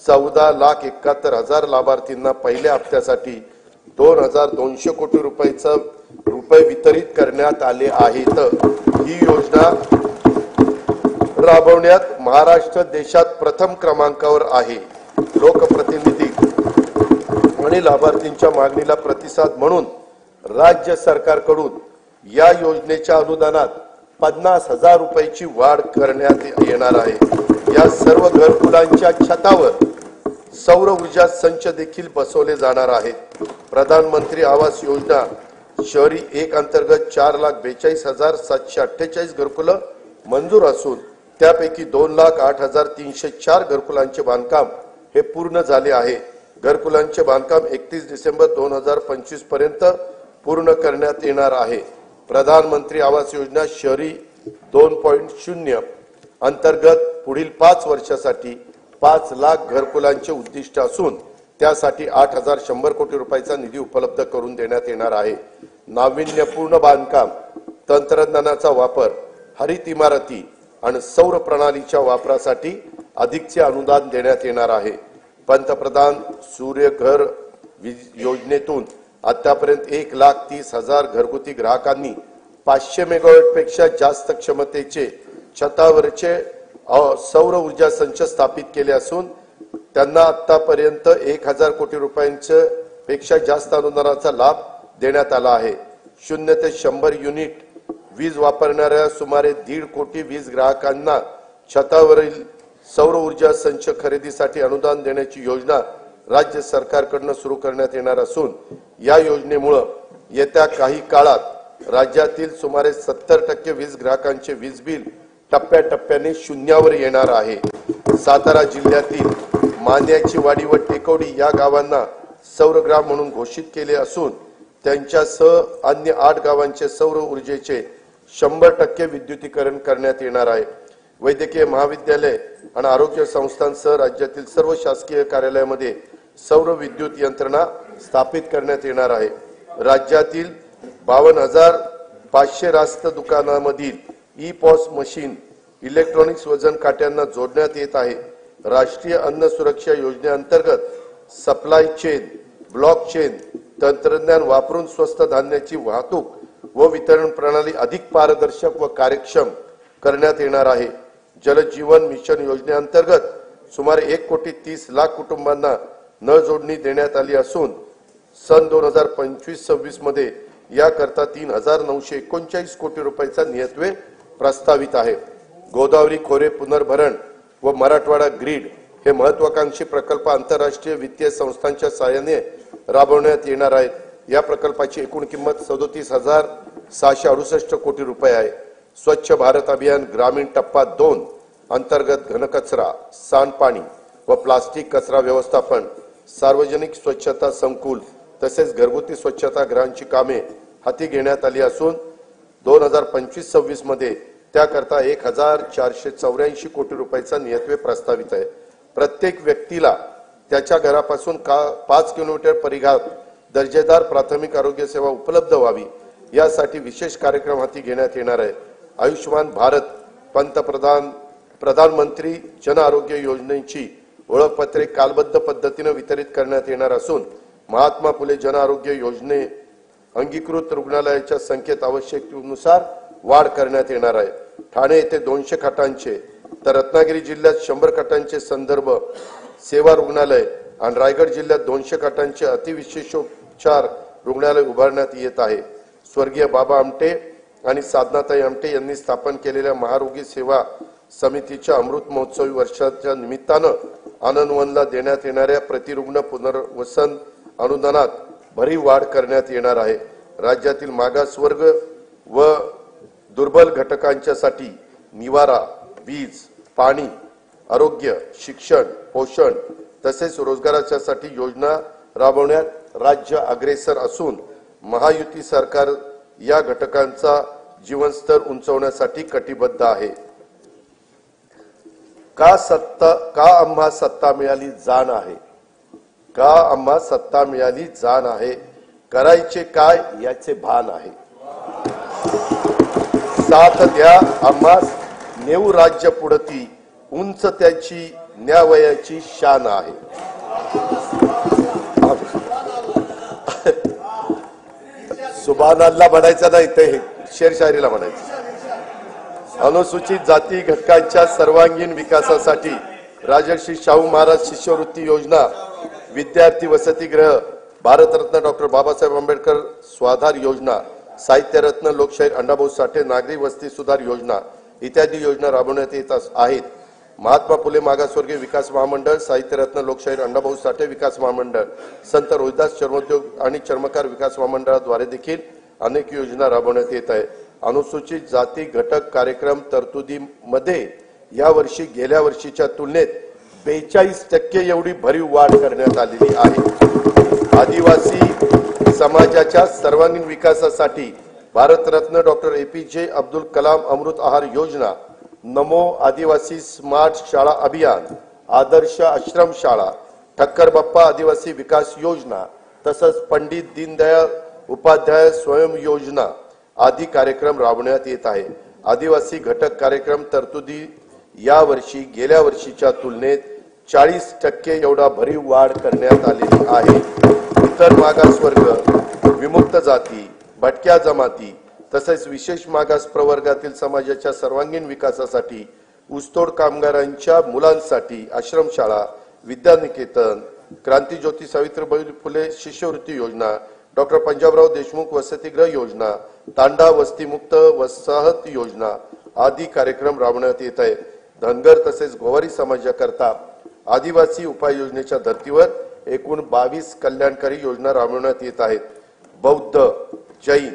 14,71,000 लाभार्थींना पहिल्या हप्त्यासाठी 2,200 कोटी रुपये वितरित करण्यात आले आहेत। ही योजना राबवण्यात महाराष्ट्र देशात प्रथम क्रमांकावर आहे। लोकप्रतिनिधी आणि लाभार्थींच्या मागणीला प्रतिसाद म्हणून राज्य सरकारकडून या योजनेच्या अनुदानात 50,000 रुपयाची वाढ करण्यात येणार आहे। या सर्व घरकुलांच्या छतावर सौर ऊर्जा संच देखील बसवले जाणार आहेत। प्रधानमंत्री आवास योजना शहरी 1 अंतर्गत 4,42,748 घरकुल मंजूर असून त्यापैकी 2,08,304 घरकुलांचे बांधकाम हे पूर्ण झाले आहे। घरकुलांचे बांधकाम 31 डिसेंबर 2025 पर्यंत पूर्ण करण्यात येणार आहे। प्रधानमंत्री आवास योजना शहरी 2.0 अंतर्गत पुढील 5 वर्षासाठी 5 लाख घरकुलांचे उद्दिष्ट असून त्यासाठी 8,100 कोटी रुपयाचा निधी उपलब्ध करून देण्यात येणार आहे। नाविन्यपूर्ण बांधकाम, तंत्रज्ञानाचा वापर, हरित इमारती आणि सौर प्रणालीच्या वापरासाठी अधिकचे अनुदान देण्यात येणार आहे। पंतप्रधान सूर्यघर योजनेतून आतापर्यंत 1,30,000 घरगुती ग्राहकांनी 500 मेगावॅट पेक्षा जास्त क्षमतेचे छतावरचे सौर ऊर्जा संच स्थापित केले असून त्यांना आतापर्यंत 1,000 कोटी रुपयांचे पेक्षा जास्त अनुदानाचा लाभ देण्यात आला आहे। 0 ते 100 युनिट वीज वापरणाऱ्या सुमारे 1.5 कोटी वीज ग्राहकांना छतावरील सौर ऊर्जा संच खरेदीसाठी अनुदान देण्याची योजना राज्य सरकारकडून सुरू करण्यात येणार असून या योजनेमुळे येत्या काही काळात राज्यातील सुमारे 70% वीज ग्राहकांचे वीज बिल टप्प्याटप्प्याने शून्यावर येणार आहे। सातारा जिल्ह्यातील मान्याची वाडी व टेकवडी या गावांना सौरग्राम म्हणून घोषित केले असून त्यांच्यासह अन्य 8 गावांचे सौर ऊर्जेचे 100% विद्युतीकरण करण्यात येणार आहे। वैद्यकीय महाविद्यालय आणि आरोग्य संस्थांसह राज्यातील सर्व शासकीय कार्यालयामध्ये सौर विद्युत यंत्रणा स्थापित करण्यात येणार आहे। राज्यातील 52,500 रास्त दुकानांमधील ई-पॉस मशीन इलेक्ट्रॉनिक्स वजन काट्यांना जोडण्यात येत आहे। राष्ट्रीय अन्न सुरक्षा योजनेअंतर्गत सप्लाय चेन, ब्लॉक चेन तंत्रज्ञान वापरून स्वस्त धान्याची वाहतूक व वितरण प्रणाली अधिक पारदर्शक व कार्यक्षम करण्यात येणार आहे। जल जीवन मिशन योजनेअंतर्गत सुमारे 1,30,00,000 कुटुंबांना नळ जोडणी देण्यात आली असून सन 2025-26 मध्ये याकरता 3,939 कोटी रुपयाचा नियतव्यय प्रस्तावित आहे। गोदावरी खोरे पुनर्भरण व मराठवाडा ग्रीड हे महत्वाकांक्षी प्रकल्प आंतरराष्ट्रीय वित्तीय संस्थांच्या सहाय्याने राबवण्यात येणार आहेत। या प्रकल्पाची एकूण किंमत 37,668 कोटी रुपये आहे। स्वच्छ भारत अभियान ग्रामीण टप्पा 2 अंतर्गत घनकचरा, सांडपाणी व प्लास्टिक कचरा व्यवस्थापन, सार्वजनिक स्वच्छता संकुल तसेच घरगुती स्वच्छता गृहांची कामे हाती घेण्यात आली असून 2025-26 मध्ये त्याकरता 1,484 कोटी रुपयाचा नियतव्यय प्रस्तावित आहे। प्रत्येक व्यक्तीला त्याच्या घरापासून 5 किलोमीटर परिघात दर्जेदार प्राथमिक आरोग्य सेवा उपलब्ध व्हावी यासाठी विशेष कार्यक्रम हाती घेण्यात येणार आहे। आयुष्मान भारत प्रधानमंत्री जन आरोग्य योजनेची ओळखपत्रे कालबद्ध पद्धतीने वितरित करण्यात येणार असून महात्मा फुले जन आरोग्य योजने अंगीकृत रुग्णालयाच्या संख्येत आवश्यकतेनुसार वाढ करण्यात येणार आहे। ठाणे येथे 200 खाटांचे तर रत्नागिरी जिल्ह्यात 100 खाटांचे संदर्भ सेवा रुग्णालय आणि रायगड जिल्ह्यात 200 खाटांचे अतिविशेषोपचार रुग्णालय उभारण्यात येत आहे। स्वर्गीय बाबा आमटे आणि साधनाताई आमटे यांनी स्थापन केलेल्या महारोगी सेवा समितीच्या अमृत महोत्सवी वर्षाच्या निमित्तानं आनंदवनला देण्यात येणाऱ्या प्रतिरुग्ण पुनर्वसन अनुदानात भरीव वाढ करण्यात येणार आहे। राज्यातील मागासवर्ग व दुर्बल घटकांच्यासाठी निवारा, वीज, पाणी, आरोग्य, शिक्षण, पोषण तसेच रोजगारासाठी योजना राबवण्यात राज्य अग्रेसर असून महायुती सरकार या घटकांचा जीवनस्तर उंचावण्यासाठी कटिबद्ध आहे। का आम्हा सत्ता मिळाली जाण आहे, का आम्हा सत्ता मिळाली जाण आहे, करायचे काय याचे भान आहे। साथ द्या आम्हा नेऊ राज्य पुढती, उंच त्याची न्यावयाची शान आहे। सुभान अल्लाह म्हणायचं नाही, ते शेरशायरीला म्हणायचं। अनुसूचित जाती घटकांच्या सर्वांगीण विकासासाठी राजर्षी शाहू महाराज शिष्यवृत्ती योजना, विद्यार्थी वसतिगृह, भारतरत्न डॉक्टर बाबासाहेब आंबेडकर स्वाधार योजना साहित्यरत्न लोकशाहीर अण्णाभाऊ साठे नागरी वस्ती सुधार योजना इत्यादी योजना राबवण्यात येत आहेत। महात्मा फुले मागासवर्गीय विकास महामंडळ, साहित्यरत्न लोकशाहीर अण्णाभाऊ साठे विकास महामंडळ, संत रोहिदास चर्मोद्योग आणि चर्मकार विकास महामंडळाद्वारे देखील अनेक योजना राबवण्यात येत आहे। अनुसूचित जाती घटक कार्यक्रम तरतुदीमध्ये या वर्षी गेल्या वर्षीच्या तुलनेत 42% एवढी भरीव वाढ करण्यात आलेली आहे। आदिवासी समाजाच्या सर्वांगीण विकासासाठी भारतरत्न डॉक्टर APJ अब्दुल कलाम अमृत आहार योजना, नमो आदिवासी स्मार्ट शाळा अभियान, आदर्श आश्रम शाळा, ठक्कर बाप्पा आदिवासी विकास योजना तसंच पंडित दीनदयाळ उपाध्याय स्वयं योजना आदी कार्यक्रम राबवण्यात येत आहे। आदिवासी घटक कार्यक्रम तरतुदी या वर्षी गेल्या वर्षीच्या तुलनेत 40% एवढा भरीव वाढ करण्यात आलेली आहे। इतर मागासवर्ग, विमुक्त जाती, भटक्या जमाती तसेच विशेष मागास प्रवर्गातील समाजाच्या सर्वांगीण विकासासाठी ऊसतोड कामगारांच्या मुलांसाठी आश्रमशाळा, विद्यानिकेतन, क्रांतिज्योती सावित्रीबाई फुले शिष्यवृत्ती योजना, डॉक्टर पंजाबराव देशमुख वसतिगृह योजना, तांडा वस्तीमुक्त वसाहत योजना आदी कार्यक्रम राबवण्यात येत आहेत। धनगर तसेच गोवारी समाजाकरता आदिवासी उपाययोजनेच्या धर्तीवर एकूण 22 कल्याणकारी योजना राबवण्यात येत आहेत। बौद्ध, जैन,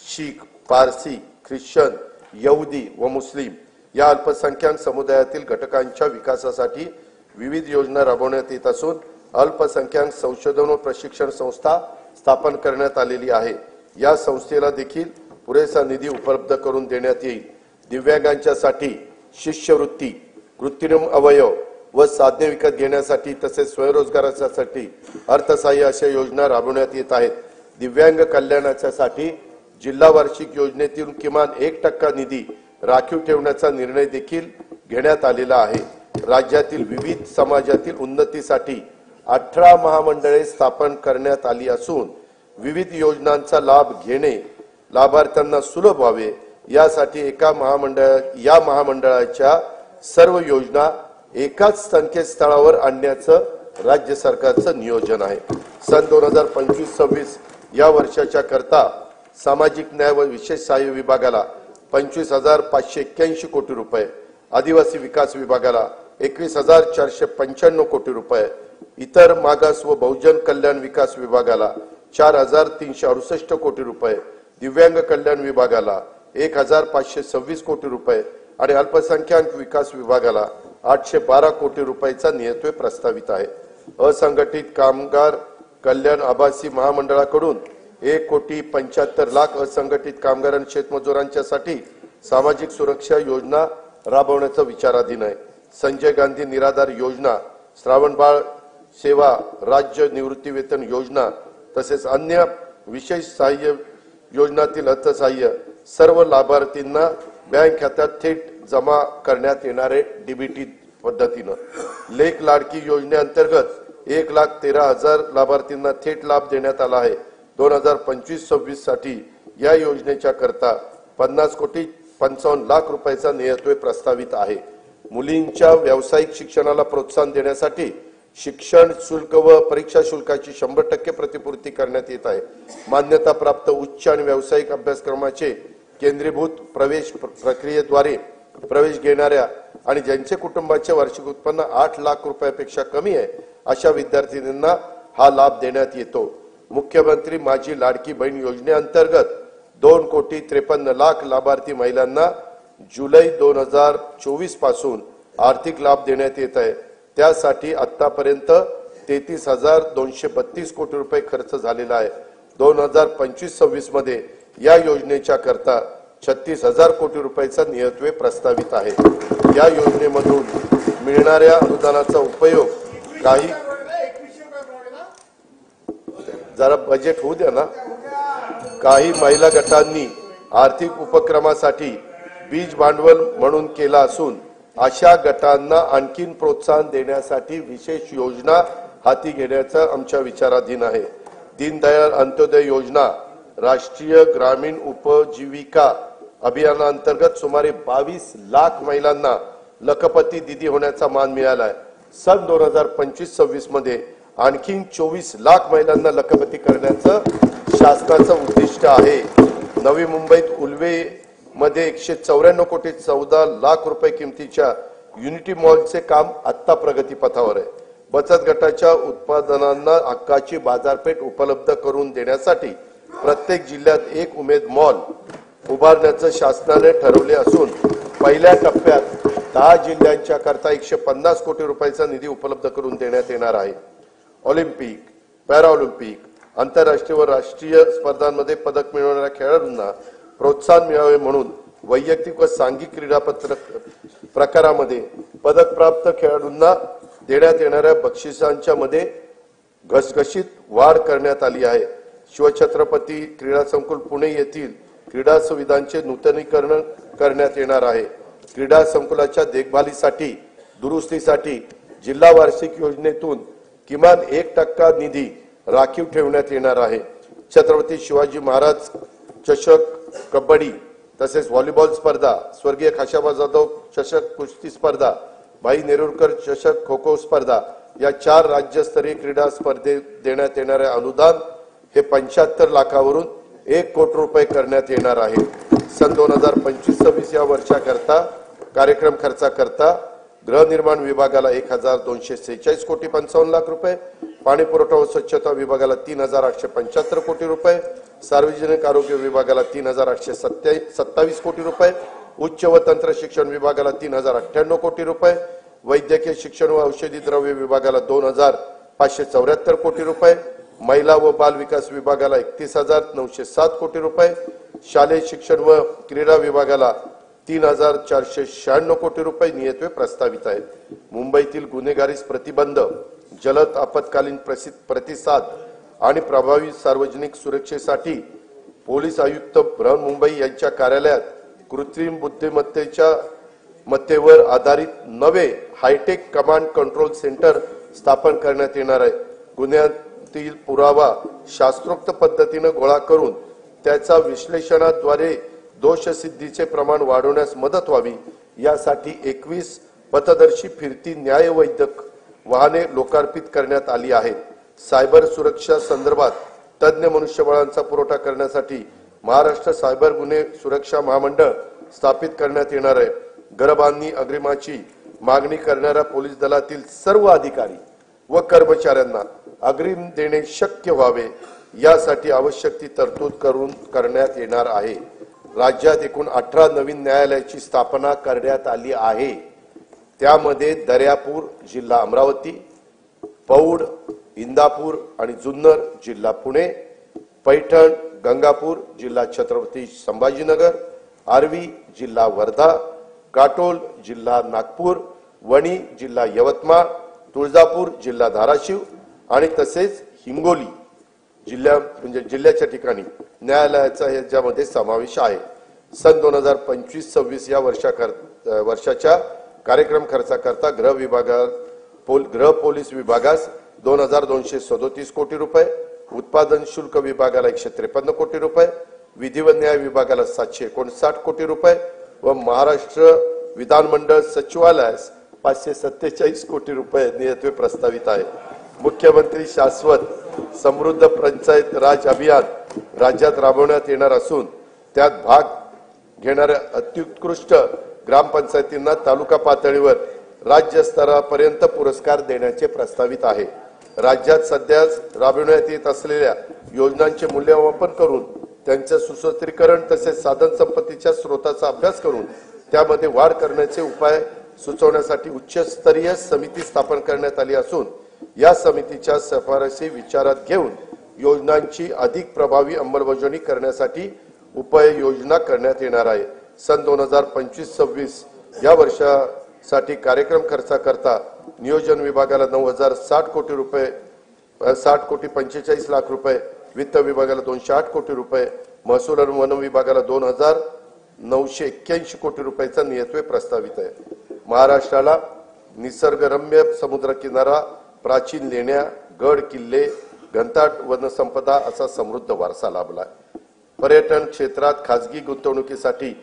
शीख, पारसी, ख्रिश्चन, यहुदी व मुस्लिम या अल्पसंख्याक समुदायातील घटकांच्या विकासासाठी विविध योजना राबवण्यात येत असून अल्पसंख्याक संशोधन व प्रशिक्षण संस्था स्थापन करण्यात आलेली आहे। या संस्थेला देखील पुरेसा निधी उपलब्ध करून देण्यात येईल। दिव्यांगांच्यासाठी शिष्यवृत्ती, कृत्रिम अवयव व साधने विकत घेण्यासाठी तसेच स्वयंरोजगारासाठी अर्थसहाय्य अशा योजना राबवण्यात येत आहेत। दिव्यांग कल्याणासाठी जिल्हा वार्षिक योजनेतून किमान 1% निधी राखीव ठेवण्याचा निर्णय देखील घेण्यात आलेला आहे। राज्यातील विविध समाजातील उन्नतीसाठी 18 महामंडळे स्थापन करण्यात आली असून विविध योजनांचा लाभ घेणे लाभार्थ्यांना सुलभ व्हावे यासाठी या महामंडळाच्या सर्व योजना एकाच संकेतस्थळावर आणण्याचं राज्य सरकारचं नियोजन आहे। सन 2025-26 या वर्षाच्या करता सामाजिक न्याय व विशेष सहाय्य विभागाला 25,581 कोटी रुपये, आदिवासी विकास विभागाला 21,495 कोटी रुपये, इतर मागास व बहुजन कल्याण विकास विभागाला 4,368 कोटी रुपये, दिव्यांग कल्याण विभागाला 1,526 कोटी रुपये आणि अल्पसंख्याक विकास विभागाला 812 कोटी रुपयाचा नियतव्यय प्रस्तावित आहे। असंघटित कामगार कल्याण आभासी महामंडळाकडून 1,75,00,000 असंघटित कामगार आणि शेतमजुरांच्यासाठी सामाजिक सुरक्षा योजना राबवण्याचा विचाराधीन आहे। संजय गांधी निराधार योजना, श्रावणबाळ सेवा राज्य निवृत्ती वेतन योजना तसेच अन्य विशेष सहाय्य योजनातील अर्थसहाय्य सर्व लाभार्थींना बँक खात्यात थेट जमा करण्यात येणारे डीबीटी पद्धतीनं लेख लाडकी योजनेअंतर्गत 1,13,000 लाभार्थींना थेट लाभ देण्यात आला आहे। 2025-26 साठी या योजनेच्या करता 50,55,00,000 रुपयाचा नियतव्यय प्रस्तावित आहे। मुलींच्या व्यावसायिक शिक्षणाला प्रोत्साहन देण्यासाठी शिक्षण शुल्क व परीक्षा शुल्काची 100% प्रतिपूर्ती करण्यात येत आहे। मान्यता प्राप्त उच्च आणि व्यावसायिक अभ्यासक्रमाचे केंद्रीभूत प्रवेश प्रक्रियेद्वारे प्रवेश घेणाऱ्या आणि ज्यांचे कुटुंबाचे वार्षिक उत्पन्न 8 लाख रुपयापेक्षा कमी आहे अशा विद्यार्थ्यांना हा लाभ देण्यात येतो। मुख्यमंत्री माझी लाडकी बहीण योजनेअंतर्गत 2,53,00,000 लाभार्थी महिलांना जुलै 2024 पासून आर्थिक लाभ देण्यात येत आहे। त्यासाठी आतापर्यंत 33,232 कोटी रुपये खर्च झालेला आहे। 2025-26 मध्ये या योजनेच्या करता 36,000 कोटी रुपयाचा नियतव्यय प्रस्तावित आहे। या योजनेमधून मिळणाऱ्या अनुदानाचा उपयोग जरा बजेट होऊ द्या ना। काही महिला गटांनी आर्थिक उपक्रमासाठी बीज भांडवल म्हणून केला असून अशा गटांना आणखीन प्रोत्साहन देण्यासाठी विशेष योजना हाती घेण्याचा आमच्या विचाराधीन आहे। दीनदयाळ अंत्योदय योजना राष्ट्रीय ग्रामीण उपजीविका अभियानांतर्गत सुमारे 22 लाख महिलांना लखपती दीदी होण्याचा मान मिळाला आहे। सन 2025-26 मध्ये आणखी 24 लाख महिलांना लखपती करण्याचं शासनाचं उद्दिष्ट आहे। नवी मुंबईत उल्वे मध्ये 194 कोटी 14 लाख रुपये किमतीच्या युनिटी मॉलचे काम आत्ता प्रगतीपथावर आहे। बचत गटाच्या उत्पादनांना हक्काची बाजारपेठ उपलब्ध करून देण्यासाठी प्रत्येक जिल्ह्यात एक उमेद मॉल उभारण्याचे शासनाने ठरवले असून पहिल्या टप्प्यात 10 जिल्ह्यांच्या करता 150 कोटी रुपयाचा निधी उपलब्ध करून देण्यात येणार आहे। ऑलिम्पिक, पॅराऑलिम्पिक, आंतरराष्ट्रीय व राष्ट्रीय स्पर्धांमध्ये पदक मिळवणाऱ्या खेळाडूंना प्रोत्साहन मिळावे म्हणून वैयक्तिक व सांघिक क्रीडा प्रकारामध्ये पदक प्राप्त खेळाडूंना देण्यात येणाऱ्या बक्षिसांच्या मध्ये घसघशीत वाढ करण्यात आली आहे। शिवछत्रपती क्रीडा संकुल पुणे येथील क्रीडा सुविधांचे नूतनीकरण करण्यात येणार आहे। क्रीडा संकुलाच्या देखभालीसाठी दुरुस्तीसाठी जिल्हा वार्षिक योजनेतून किमान 1% निधी राखीव ठेवण्यात येणार आहे। छत्रपती शिवाजी महाराज चषक कबड्डी तसेच व्हॉलीबॉल स्पर्धा, स्वर्गीय खाशाबा जाधव चषक कुस्ती स्पर्धा, भाई नेरुरकर चषक खो खो स्पर्धा या 4 राज्यस्तरीय क्रीडा स्पर्धेत देण्यात येणारे अनुदान हे 75 लाखावरून 1 कोटी रुपये करण्यात येणार आहे। सन 2025-26 या वर्षाकरता कार्यक्रम खर्चाकरता गृहनिर्माण विभागाला 1246 कोटी 55 लाख रुपये, पाणी पुरवठा व स्वच्छता विभागाला 3875 कोटी रुपये, सार्वजनिक आरोग्य विभागाला 3827 कोटी रुपये, उच्च व तंत्र शिक्षण विभागाला 3098 कोटी रुपये, वैद्यकीय शिक्षण व औषधी द्रव्य विभागाला 2574 कोटी रुपये, महिला व बाल विकास विभागाला 31907 कोटी रुपये, शालेय शिक्षण व क्रीडा विभागाला 3496 कोटी रुपये नियतवे प्रस्तावित आहेत। मुंबईतील गुन्हेगारीस प्रतिबंध, जलद आपत्कालीन प्रतिसाद आणि प्रभावी सार्वजनिक सुरक्षेसाठी पोलीस आयुक्त बृहन्मुंबई यांच्या कार्यालयात कृत्रिम बुद्धिमत्तेवर आधारित नवे हायटेक कमांड कंट्रोल सेंटर स्थापन करण्यात येणार आहे। गुन्ह्यातील पुरावा शास्त्रोक्त पद्धतीने गोळा करून त्याचा विश्लेषणाद्वारे दोषसिद्धीचे प्रमाण वाढवण्यास मदत व्हावी यासाठी 21 पथदर्शी फिरती न्यायवैद्यक वाहने लोकार्पित करण्यात आली आहेत। सायबर सुरक्षा संदर्भात तज्ञ मनुष्यबळांचा पुरवठा करण्यासाठी महाराष्ट्र सायबर गुन्हे सुरक्षा महामंडळ स्थापित करण्यात येणार आहे। घरबांधणी अग्रिमाची मागणी करणाऱ्या पोलीस दलातील सर्व अधिकारी व कर्मचाऱ्यांना अग्रिम देणे शक्य व्हावे यासाठी आवश्यक ती तरतूद करण्यात येणार आहे। राज्यात एकूण 18 नवीन न्यायालयाची स्थापना करण्यात आली आहे। त्यामध्ये दर्यापूर जिल्हा अमरावती, पौड, इंदापूर आणि जुन्नर जिल्हा पुणे, पैठण, गंगापूर जिल्हा छत्रपती संभाजीनगर, आर्वी जिल्हा वर्धा, काटोल जिल्हा नागपूर, वणी जिल्हा यवतमाळ, तुळजापूर जिल्हा धाराशिव आणि तसेच हिंगोली जिल्ह्याच्या ठिकाणी न्यायालयाचा याच्यामध्ये समावेश आहे। सन 2025-26 या वर्षाच्या कार्यक्रम खर्चाकरता गृह पोलीस विभागास 2237 कोटी रुपये, उत्पादन शुल्क विभागाला 153 कोटी रुपये, विधी व न्याय विभागाला 759 कोटी रुपये व महाराष्ट्र विधानमंडळ सचिवालयास 547 कोटी रुपये नियतवे प्रस्तावित आहे। मुख्यमंत्री शाश्वत समृद्ध पंचायत राज अभियान राज्यात राबवण्यात येणार असून त्यात भाग घेणाऱ्या अत्युत्कृष्ट ग्रामपंचायतींना तालुका पातळीवर राज्य स्तरापर्यंत पुरस्कार देण्याचे प्रस्तावित आहे। राज्यात सध्या राबविण्यात येत असलेल्या योजनांचे मूल्यमापन करून त्यांचे सुसूत्रीकरण तसेच साधन संपत्तीच्या स्रोताचा अभ्यास करून त्यामध्ये वाढ करण्याचे उपाय सुचवण्यासाठी उच्चस्तरीय समिती स्थापन करण्यात आली असून या समितीच्या शिफारसी विचारात घेऊन योजनांची अधिक प्रभावी अंमलबजावणी करण्यासाठी उपाययोजना करण्यात येणार आहे। सन 2025-26 या वर्षासाठी कार्यक्रम खर्चाकरता नियोजन विभागाला 9060 कोटी रुपये 60 कोटी 45 लाख रुपये, वित्त विभागाला 208 कोटी रुपये, महसूल आणि वन विभागाला 2981 कोटी रुपयाचा नियतवे प्रस्तावित आहे। महाराष्ट्राला निसर्गरम्य समुद्रकिनारा, प्राचीन लेण्या, गड किल्ले, घनदाट वनसंपदा असा समृद्ध वारसा लाभला आहे। पर्यटन क्षेत्रात खासगी गुंतवणुकीसाठी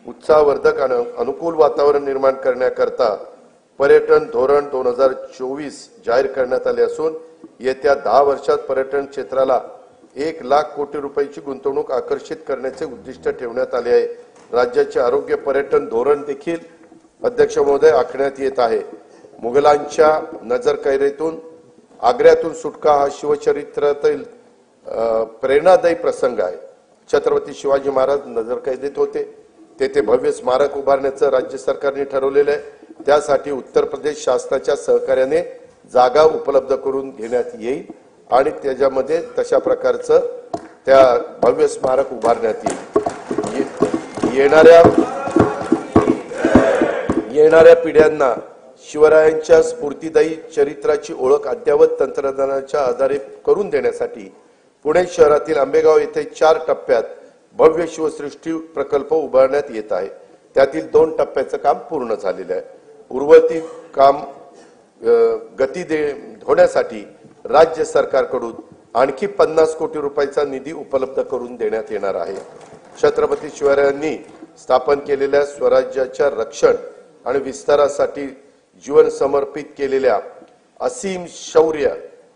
उत्साहवर्धक आणि अनुकूल वातावरण निर्माण करण्याकरता पर्यटन धोरण 2024 जाहीर करण्यात आले असून येत्या 10 वर्षात पर्यटन क्षेत्राला 1,00,000 कोटी रुपयाची गुंतवणूक आकर्षित करण्याचे उद्दिष्ट ठेवण्यात आले आहे। राज्याचे आरोग्य पर्यटन धोरण देखील अध्यक्ष महोदय आखण्यात येत आहे। मुघलांच्या नजरकैदेतून आग्र्यातून सुटका हा शिवचरित्रातील प्रेरणादायी प्रसंग आहे। छत्रपती शिवाजी महाराज नजरकैदेत होते, तेथे भव्य स्मारक उभारण्याचं राज्य सरकारने ठरवलेलं आहे। त्यासाठी उत्तर प्रदेश शासनाच्या सहकार्याने जागा उपलब्ध करून घेण्यात येईल आणि त्याच्यामध्ये तशा प्रकारचं त्या भव्य स्मारक उभारण्यात येईल। येणाऱ्या पिढ्यांना शिवरायांच्या स्फूर्तिदायी चरित्राची ओळख अद्ययावत तंत्रज्ञानाच्या आधारे करून देण्यासाठी पुणे शहरातील आंबेगाव येथे 4 टप्प्यात भव्य शिवसृष्टी प्रकल्प उभारण्यात येत आहे। त्यातील 2 टप्प्याचं काम पूर्ण झालेलं आहे। उर्वरित काम गती होण्यासाठी राज्य सरकारकडून आणखी 50 कोटी रुपयाचा निधी उपलब्ध करून देण्यात येणार आहे। छत्रपती शिवरायांनी स्थापन केलेल्या स्वराज्याच्या रक्षण आणि विस्तारासाठी जीवन समर्पित केलेल्या असीम शौर्य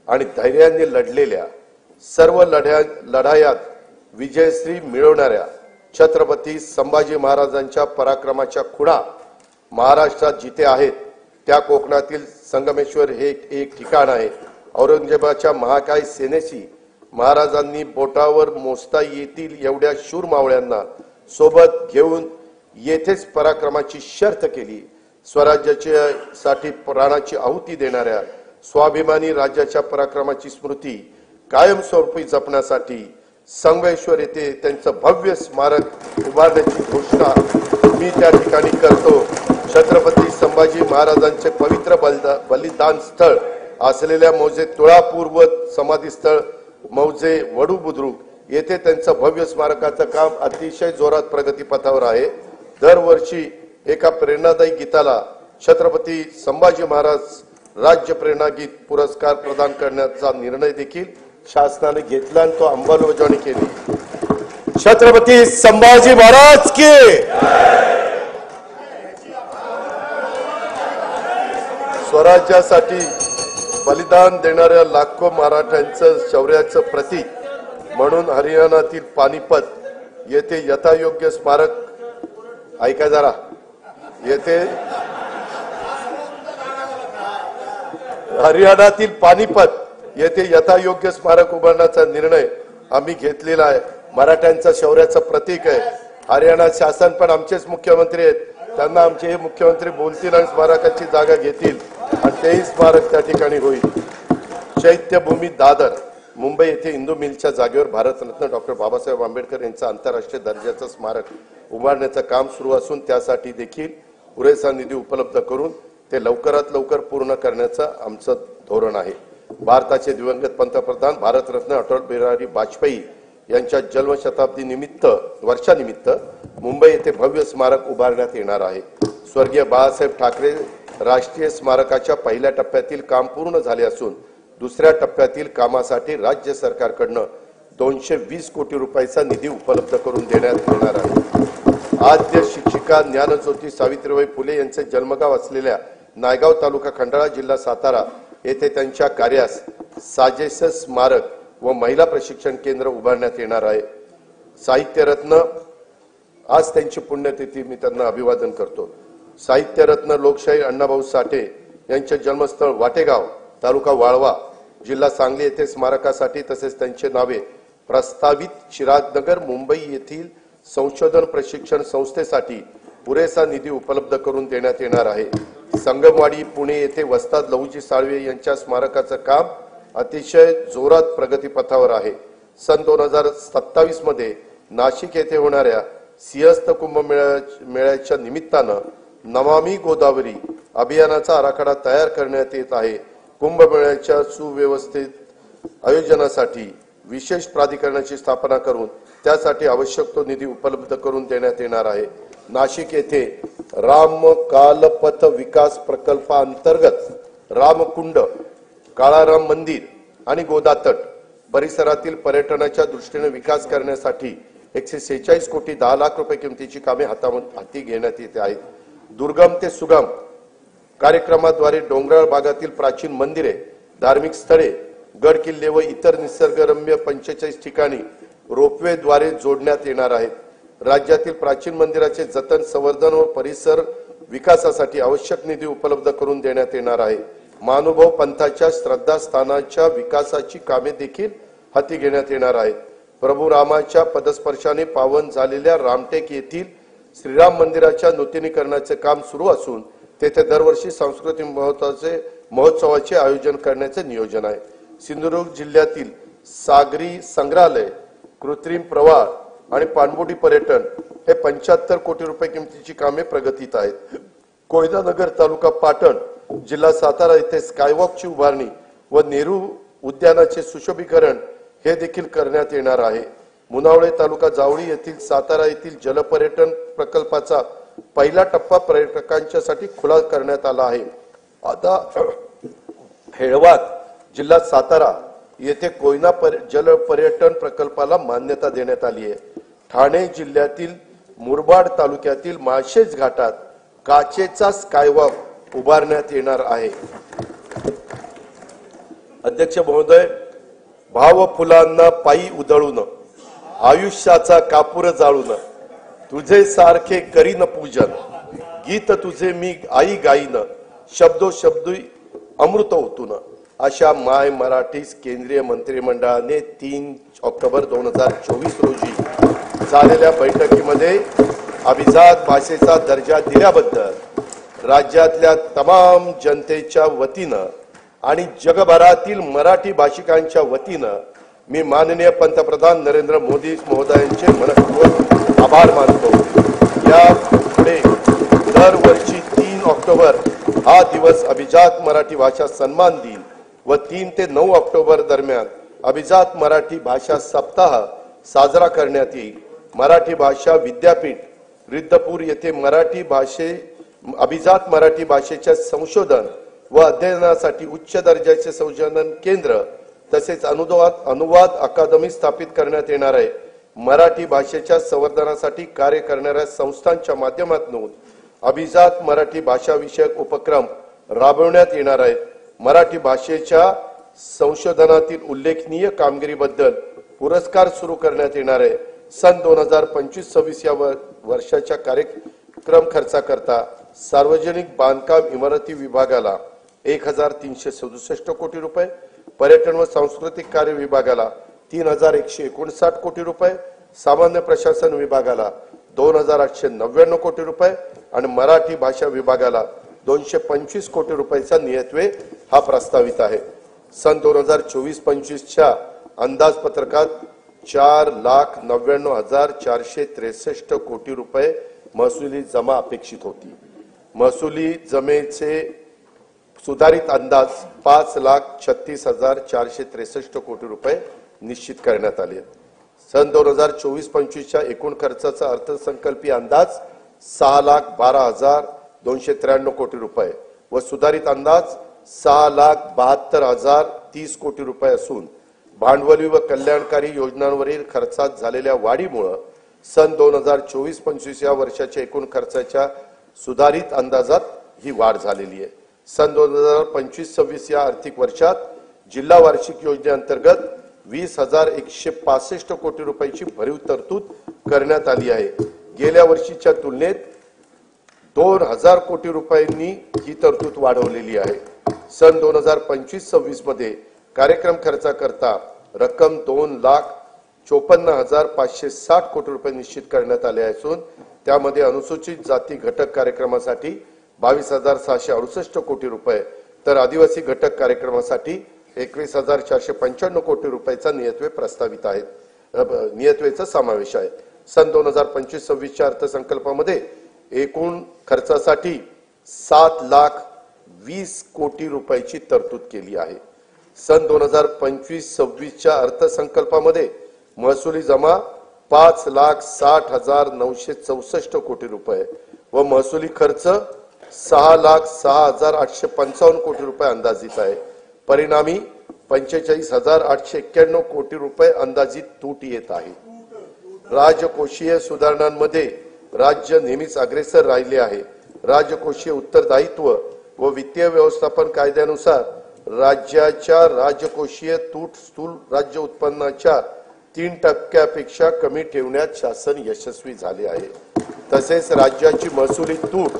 आणि धैर्याने लढलेल्या सर्व लढायात विजयश्री मिळवणाऱ्या छत्रपती संभाजी महाराजांच्या पराक्रमाच्या खुणा महाराष्ट्रात जिथे आहेत त्या कोकणातील संगमेश्वर हे एक ठिकाण आहे। औरंगजेबाच्या महाकाय सेनेशी महाराजांनी बोटावर मोजता येतील एवढ्या शूर मावळ्यांना सोबत घेऊन येथेच पराक्रमाची शर्थ केली। स्वराज्यासाठी प्राणाची आहुती देणाऱ्या स्वाभिमानी राज्याच्या पराक्रमाची स्मृती कायमस्वरूपी जपण्यासाठी संगमेश्वर येथे त्यांचं भव्य स्मारक उभारण्याची घोषणा मी त्या ठिकाणी करतो। छत्रपती संभाजी महाराजांचे पवित्र बलिदान स्थळ असलेल्या मौजे तुळापूर व समाधी स्थळ मौजे वडू बुद्रुक येथे त्यांचं भव्य स्मारकाचं काम अतिशय जोरात प्रगतीपथावर आहे। दरवर्षी एका प्रेरणादायी गीताला छत्रपती संभाजी महाराज राज्य प्रेरणा गीत पुरस्कार प्रदान करण्याचा निर्णय देखील शासनाने घेतला आणि तो अंमलबजावणी केली। छत्रपती संभाजी महाराज की स्वराज्यासाठी बलिदान देणाऱ्या लाखो मराठ्यांचं शौर्याचं प्रतीक म्हणून हरियाणातील पानिपत येथे यथायोग्य स्मारक ऐका जरा येथे हरियाणातील पानिपत येथे यथायोग्य स्मारक उभारण्याचा निर्णय आम्ही घेतलेला आहे। मराठ्यांच्या शौर्याचं प्रतीक आहे। हरियाणा शासन पण आमचेच मुख्यमंत्री आहेत, त्यांना आमचे हे मुख्यमंत्री बोलतील आणि स्मारकाची जागा घेतील आणि तेही स्मारक त्या ठिकाणी होईल। चैत्यभूमी दादर मुंबई येथे इंदू मिलच्या जागेवर भारतरत्न डॉक्टर बाबासाहेब आंबेडकर यांचं आंतरराष्ट्रीय दर्जाचं स्मारक उभारण्याचं काम सुरू असून त्यासाठी देखील पुरेसा निधी उपलब्ध करून ते लवकरात लवकर पूर्ण करण्याचं आमचं धोरण आहे। भारताचे दिवंगत पंतप्रधान भारतरत्न अटल बिहारी वाजपेयी यांच्या जन्मशताब्दी वर्षानिमित्त मुंबई येथे भव्य स्मारक उभारण्यात येणार आहे। स्वर्गीय बाळासाहेब ठाकरे राष्ट्रीय स्मारकाच्या पहिल्या टप्प्यातील काम पूर्ण झाले असून दुसऱ्या टप्प्यातील कामासाठी राज्य सरकारकडून 220 कोटी रुपयाचा निधी उपलब्ध करून देण्यात येणार आहे। आद्य शिक्षिका ज्ञानज्योती सावित्रीबाई फुले यांचे जन्मगाव असलेल्या नायगाव तालुका खंडाळा जिल्हा सातारा येथे त्यांच्या कार्यास साजेस स्मारक व महिला प्रशिक्षण केंद्र उभारण्यात येणार आहे। साहित्यरत्न आज त्यांची पुण्यतिथी, मी त्यांना अभिवादन करतो। साहित्यरत्न लोकशाही अण्णाभाऊ साठे यांचे जन्मस्थळ वाटेगाव तालुका वाळवा जिल्हा सांगली येथे स्मारकासाठी तसेच त्यांचे नावे प्रस्तावित चिरागनगर मुंबई येथील संशोधन प्रशिक्षण संस्थेसाठी पुरेसा निधी उपलब्ध करून देण्यात येणार आहे। संगमवाडी पुणे येथे वस्ताद लहुजी साळवे यांच्या स्मारकाचं काम अतिशय जोरात प्रगतीपथावर आहे। सन 2027 मध्ये नाशिक येथे होणाऱ्या सिंहस्थ कुंभमेळ्याच्या निमित्तानं नमामि गोदावरी अभियानाचा आराखडा तयार करण्यात येत आहे। कुंभमेळ्याच्या सुव्यवस्थित आयोजनासाठी विशेष प्राधिकरणाची स्थापना करून त्यासाठी आवश्यक तो निधी उपलब्ध करून देण्यात येणार आहे। नाशिक येथे रामकालपथ विकास प्रकल्पांतर्गत रामकुंड, काळाराम मंदिर आणि गोदातट परिसरातील पर्यटनाच्या दृष्टीने विकास करण्यासाठी 146 कोटी 10 लाख रुपये किमतीची कामे हाती घेण्यात येत आहेत। दुर्गम ते सुगम कार्यक्रमाद्वारे डोंगराळ भागातील प्राचीन मंदिरे, धार्मिक स्थळे गड किल्ले व इतर निसर्गरम्य 45 ठिकाणी रोपवेद्वारे जोडण्यात येणार आहेत. राज्यातील प्राचीन मंदिराचे जतन, संवर्धन व परिसर विकासासाठी आवश्यक निधी उपलब्ध करून देण्यात येणार आहे. महानुभाव पंथाच्या श्रद्धास्थानाच्या विकासाची कामे देखील हाती घेण्यात येणार आहेत. प्रभू रामाच्या पदस्पर्शाने पावन झालेल्या रामटेक येथील श्रीराम मंदिराच्या नूतनीकरणाचे काम सुरू असून तेथे दरवर्षी सांस्कृतिक महोत्सवाचे आयोजन करण्याचे नियोजन आहे. सिंधुदुर्ग जिल्ह्यातील सागरी संग्रहालय, कृत्रिम प्रवाह आणि पाणबुडी पर्यटन हे 75 कोटी रुपये किमतीची कामे प्रगतीत आहेत. कोयनानगर तालुका पाटण जिल्हा सातारा येथे स्कायवॉकची उभारणी व नेहरू उद्यानाचे सुशोभीकरण हे देखील करण्यात येणार आहे. मुनावळे तालुका जावळी येथील सातारा येथील जलपर्यटन प्रकल्पाचा पहिला टप्पा पर्यटकांच्यासाठी खुला करण्यात आला आहे. आता हेळवाद जिल्हा सातारा येथे कोयना जल पर्यटन प्रकल्पाला मान्यता देण्यात आली आहे. ठाणे जिल्ह्यातील मुरबाड तालुक्यातील माळशेज घाटात काचेचा स्कायवॉक उभारण्यात येणार आहे. अध्यक्ष महोदय, भाव फुलांना पायी उधळून आयुष्याचा कापूर जाळून तुझे सारखे करीन पूजन, गीत तुझे मी आई गाईन, शब्दोशब्दी अमृत ओतून, अशा माय मराठी केंद्रीय मंत्रिमंडळाने 3 ऑक्टोबर 2024 रोजी झालेल्या बैठकीमध्ये अभिजात भाषेचा दर्जा दिल्याबद्दल राज्यातल्या तमाम जनतेच्या वतीनं आणि जगभरातील मराठी भाषिकांच्या वतीनं मी माननीय पंतप्रधान नरेंद्र मोदी महोदयांचे मनपूर्वक आभार मानतो. या पुढे दरवर्षी 3 ऑक्टोबर हा दिवस अभिजात मराठी भाषा सन्मान दिन व 3 ते 9 ऑक्टोबर दरम्यान अभिजात मराठी भाषा सप्ताह साजरा करण्यात येईल. मराठी भाषा विद्यापीठ रिद्धपूर येथे अभिजात मराठी भाषेच्या संशोधन व अध्ययनासाठी उच्च दर्जाचे संशोधन केंद्र तसेच अनुवाद अकादमी स्थापित करण्यात येणार आहे. मराठी भाषेच्या संवर्धनासाठी कार्य करणाऱ्या संस्थांच्या माध्यमातून अभिजात मराठी भाषा विषयक उपक्रम राबवण्यात येणार आहेत. मराठी भाषेच्या संशोधनातील उल्लेखनीय कामगिरीबद्दल पुरस्कार सुरू करण्यात येणार आहे. सन 2025-26 या वर्षाच्या कार्यक्रम खर्चाकरता सार्वजनिक बांधकाम इमारती विभागाला 1367 कोटी रुपये, पर्यटन व सांस्कृतिक कार्य विभागाला 3159 कोटी रुपये, सामान्य प्रशासन विभागाला 2899 कोटी रुपये आणि मराठी भाषा विभागाला 225 कोटी रुपयाचा नियतव्यय हा प्रस्तावित आहे. सन 2024-25च्या अंदाजपत्रकात 4,99,463 कोटी रुपये महसुली जमा अपेक्षित होती. महसुली जमेचे सुधारित अंदाज 5,36,463 कोटी रुपये निश्चित करण्यात आले. सन 2024-25च्या एकूण खर्चाचा अर्थसंकल्पीय अंदाज 6,12,293 कोटी रुपये व सुधारित अंदाज 6,72,030 कोटी रुपये असून भांडवली व कल्याणकारी योजनांवरील खर्चात झालेल्या वाढीमुळे सन 2024-25 या वर्षाच्या एकूण खर्चाच्या सुधारित अंदाजात ही वाढ झालेली आहे. सन 2025-26 या आर्थिक वर्षात जिल्हा वार्षिक योजनेअंतर्गत 20,165 कोटी रुपयाची भरीव तरतूद करण्यात आली आहे. गेल्या वर्षीच्या तुलनेत 2,000 कोटी रुपयांनी ही तरतूद वाढवलेली आहे. सन 2025-26 मध्ये कार्यक्रम खर्चाकरता रक्कम 2,54,560 कोटी रुपये निश्चित करण्यात आले असून त्यामध्ये अनुसूचित जाती घटक कार्यक्रमासाठी 22,668 कोटी रुपये तर आदिवासी घटक कार्यक्रमासाठी 21,495 कोटी रुपयाचा नियतव्यय प्रस्तावित आहे. नियतव्ययचा समावेश आहे. सन 2025-26च्या अर्थसंकल्पामध्ये एकूण खर्चासाठी 7,20,00,000 कोटी रुपयाची तरतूद केली आहे. सन 2025-26च्या अर्थसंकल्पामध्ये महसुली जमा 5,60,964 कोटी रुपये व महसुली खर्च 6,06,855 कोटी रुपये अंदाजित आहे. परिणामी 45,891 कोटी रुपये अंदाजित तूट येत आहे. राजकोषीय सुधारणांमध्ये राज्य नेहमीच अग्रेसर राहिले आहे. राजकोषीय उत्तरदायित्व व वित्तीय व्यवस्थापन कायद्यानुसार राज्याच्या राजकोषीय तूट स्थूल राज्य उत्पन्नाच्या 3% कमी ठेवण्यात शासन यशस्वी झाले आहे। तसेच राज्याची महसुली तूट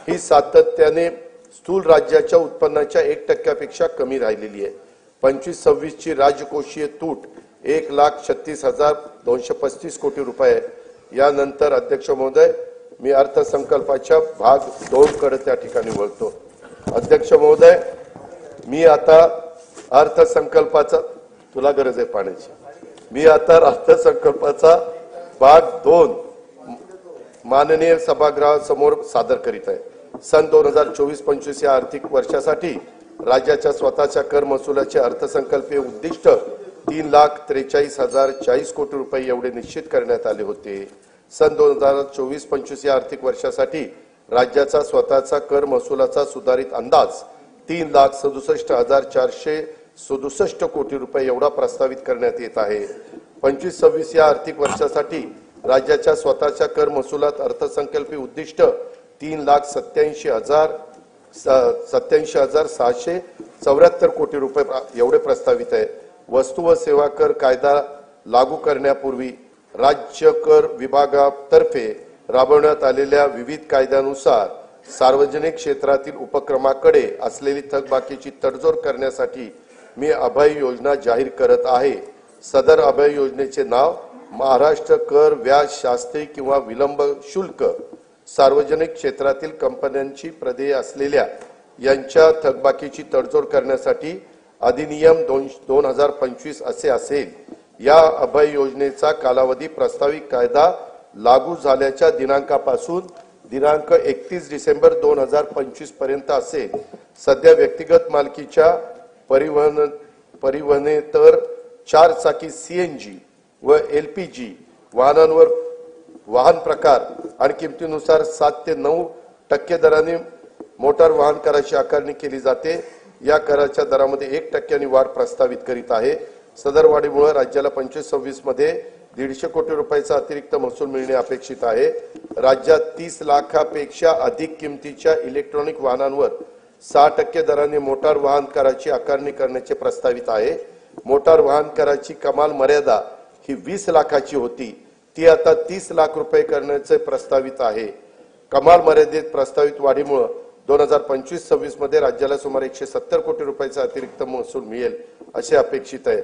ही सातत्याने स्थूल राज्याच्या उत्पन्नाच्या 1% कमी राहिलेली आहे। 25-26 ची राजकोषीय तूट 1,36,235 कोटी रुपये आहे। यानंतर अध्यक्ष महोदय, मी अर्थसंकल्पाच्या भाग 2 कडे त्या ठिकाणी वळतो। अध्यक्ष महोदय, मी आता अर्थसंकल्पाचा तुला गरज आहे पाण्याची। मी आता अर्थसंकल्पाचा भाग 2 माननीय सभागृहासमोर सादर करीत आहे। सन 2024-25 या आर्थिक वर्षासाठी राज्याच्या स्वतःच्या कर महसुलाचे अर्थसंकल्पीय उद्दिष्ट 3,43,040 कोटी रुपये एवढे निश्चित करण्यात आले होते। सन 2024-25 या आर्थिक वर्षासाठी राज्याचा स्वतःचा कर महसुलाचा सुधारित अंदाज 3,67,467 कोटी रुपये एवढा प्रस्तावित करण्यात येत आहे। 25-26 या आर्थिक वर्षासाठी राज्याच्या स्वतःच्या कर महसुलात अर्थसंकल्पीय उद्दिष्ट 3,87,674 कोटी रुपये एवढे प्रस्तावित आहे। वस्तू व सेवा कर कायदा लागू करण्यापूर्वी राज्य कर विभागातर्फे राबवण्यात आलेल्या विविध कायद्यानुसार सार्वजनिक क्षेत्रातील उपक्रमाकडे असलेली थकबाकीची तडजोड करण्यासाठी मी अभय योजना जाहीर करत आहे। सदर अभय योजनेचे नाव महाराष्ट्र कर व्याज शास्ती किंवा विलंब शुल्क सार्वजनिक क्षेत्रातील कंपन्यांची प्रदेय असलेल्या यांच्या थकबाकीची तडजोड करण्यासाठी अधिनियम 2025 असे असेल। या अभय योजनेचा कालावधी प्रस्तावित कायदा लागू झाल्याच्या दिनांकापासून दिनांक 31 डिसेंबर 2025 पर्यंत असेल। सध्या व्यक्तिगत मालकीच्या परिवहनेतर 4 चाकी CNG व LPG वाहनांवर वाहन प्रकार आणि किमतीनुसार 7 ते 9% दराने मोटार वाहन कराची आकारणी केली जाते। या कराच्या दरामध्ये 1% वाढ प्रस्तावित करीत आहे। सदर वाढीमुळे राज्याला 25-26 मध्ये 150 कोटी रुपयाचा अतिरिक्त महसूल मिळणे अपेक्षित आहे। राज्यात 30 लाखापेक्षा अधिक किमतीच्या इलेक्ट्रॉनिक वाहनांवर 6% दराने मोटार वाहन कराची आकारणी करण्याचे प्रस्तावित आहे। मोटार वाहन कराची कमाल मर्यादा ही 20 लाखाची होती, ती आता 30 लाख रुपये करण्याचे प्रस्तावित आहे। कमाल मर्यादेत प्रस्तावित वाढीमुळे 2025-26 मध्ये राज्याला सुमारे 170 कोटी रुपयाचा अतिरिक्त महसूल मिळेल असे अपेक्षित आहे।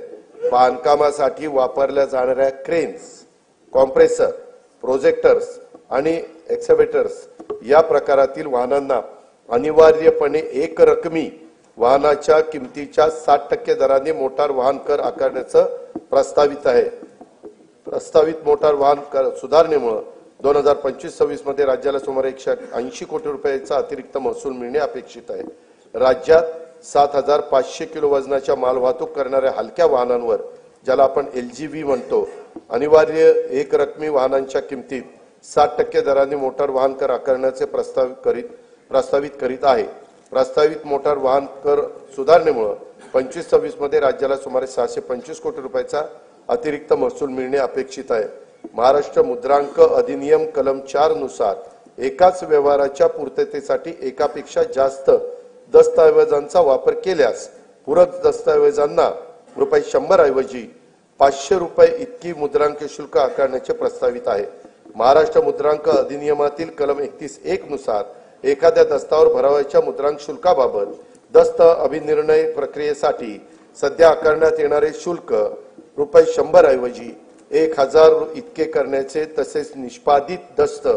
बांधकामासाठी वापरल्या जाणाऱ्या क्रेन्स, कॉम्प्रेसर, प्रोजेक्टर्स आणि एक्सकेव्हेटर्स या प्रकारातील वाहनांना अनिवार्यपणे एक रकमी वाहनाच्या किमतीच्या 60% दराने मोटार वाहन कर आकारण्याचे प्रस्तावित आहे। प्रस्तावित मोटार वाहन कर सुधारणेमुळे 2025-26 मध्ये राज्याला सुमारे 180 कोटी रुपयाचा अतिरिक्त महसूल मिळणे अपेक्षित आहे। राज्यात 7,500 किलो वजनाच्या मालवाहतूक करणाऱ्या हलक्या वाहनांवर, ज्याला आपण LGV म्हणतो, अनिवार्य एक रकमी वाहनांच्या किमतीत 60% दराने मोटार वाहन कर आकारण्याचे प्रस्तावित करीत आहे। प्रस्तावित मोटार वाहन कर सुधारणेमुळे 25-26 मध्ये राज्याला सुमारे 625 कोटी रुपयाचा अतिरिक्त महसूल मिळणे अपेक्षित आहे। महाराष्ट्र मुद्रांक अधिनियम कलम 4 नुसार एकाच व्यवहाराच्या पूर्ततेसाठी एकापेक्षा जास्त दस्तऐवजांचा वापर केल्यास पूरक दस्तऐवजांना ₹100 ऐवजी ₹500 इतकी मुद्रांक शुल्क आकारण्याचे प्रस्तावित आहे। महाराष्ट्र मुद्रांक अधिनियमातील कलम 31(1) नुसार एखाद्या दस्तावर भरावयाच्या मुद्रांक शुल्काबाबत दस्त अभिनिर्णय प्रक्रियेसाठी सध्या आकारण्यात येणारे शुल्क ₹100 ऐवजी 1000 इतके करण्याचे, तसेच निष्पादित दस्त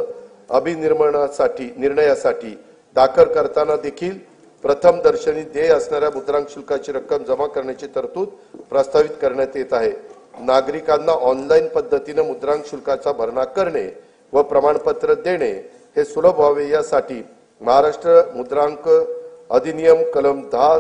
निर्णयासाठी दाखल करताना देखील प्रथम दर्शनी देय असणाऱ्या मुद्रांक शुल्काची रक्कम जमा करण्याची तरतूद प्रस्तावित करण्यात येत आहे। नागरिकांना ऑनलाईन पद्धतीने मुद्रांक शुल्काचा भरणा करणे व प्रमाणपत्र देणे हे सुलभ व्हावे यासाठी महाराष्ट्र मुद्रांक अधिनियम कलम 10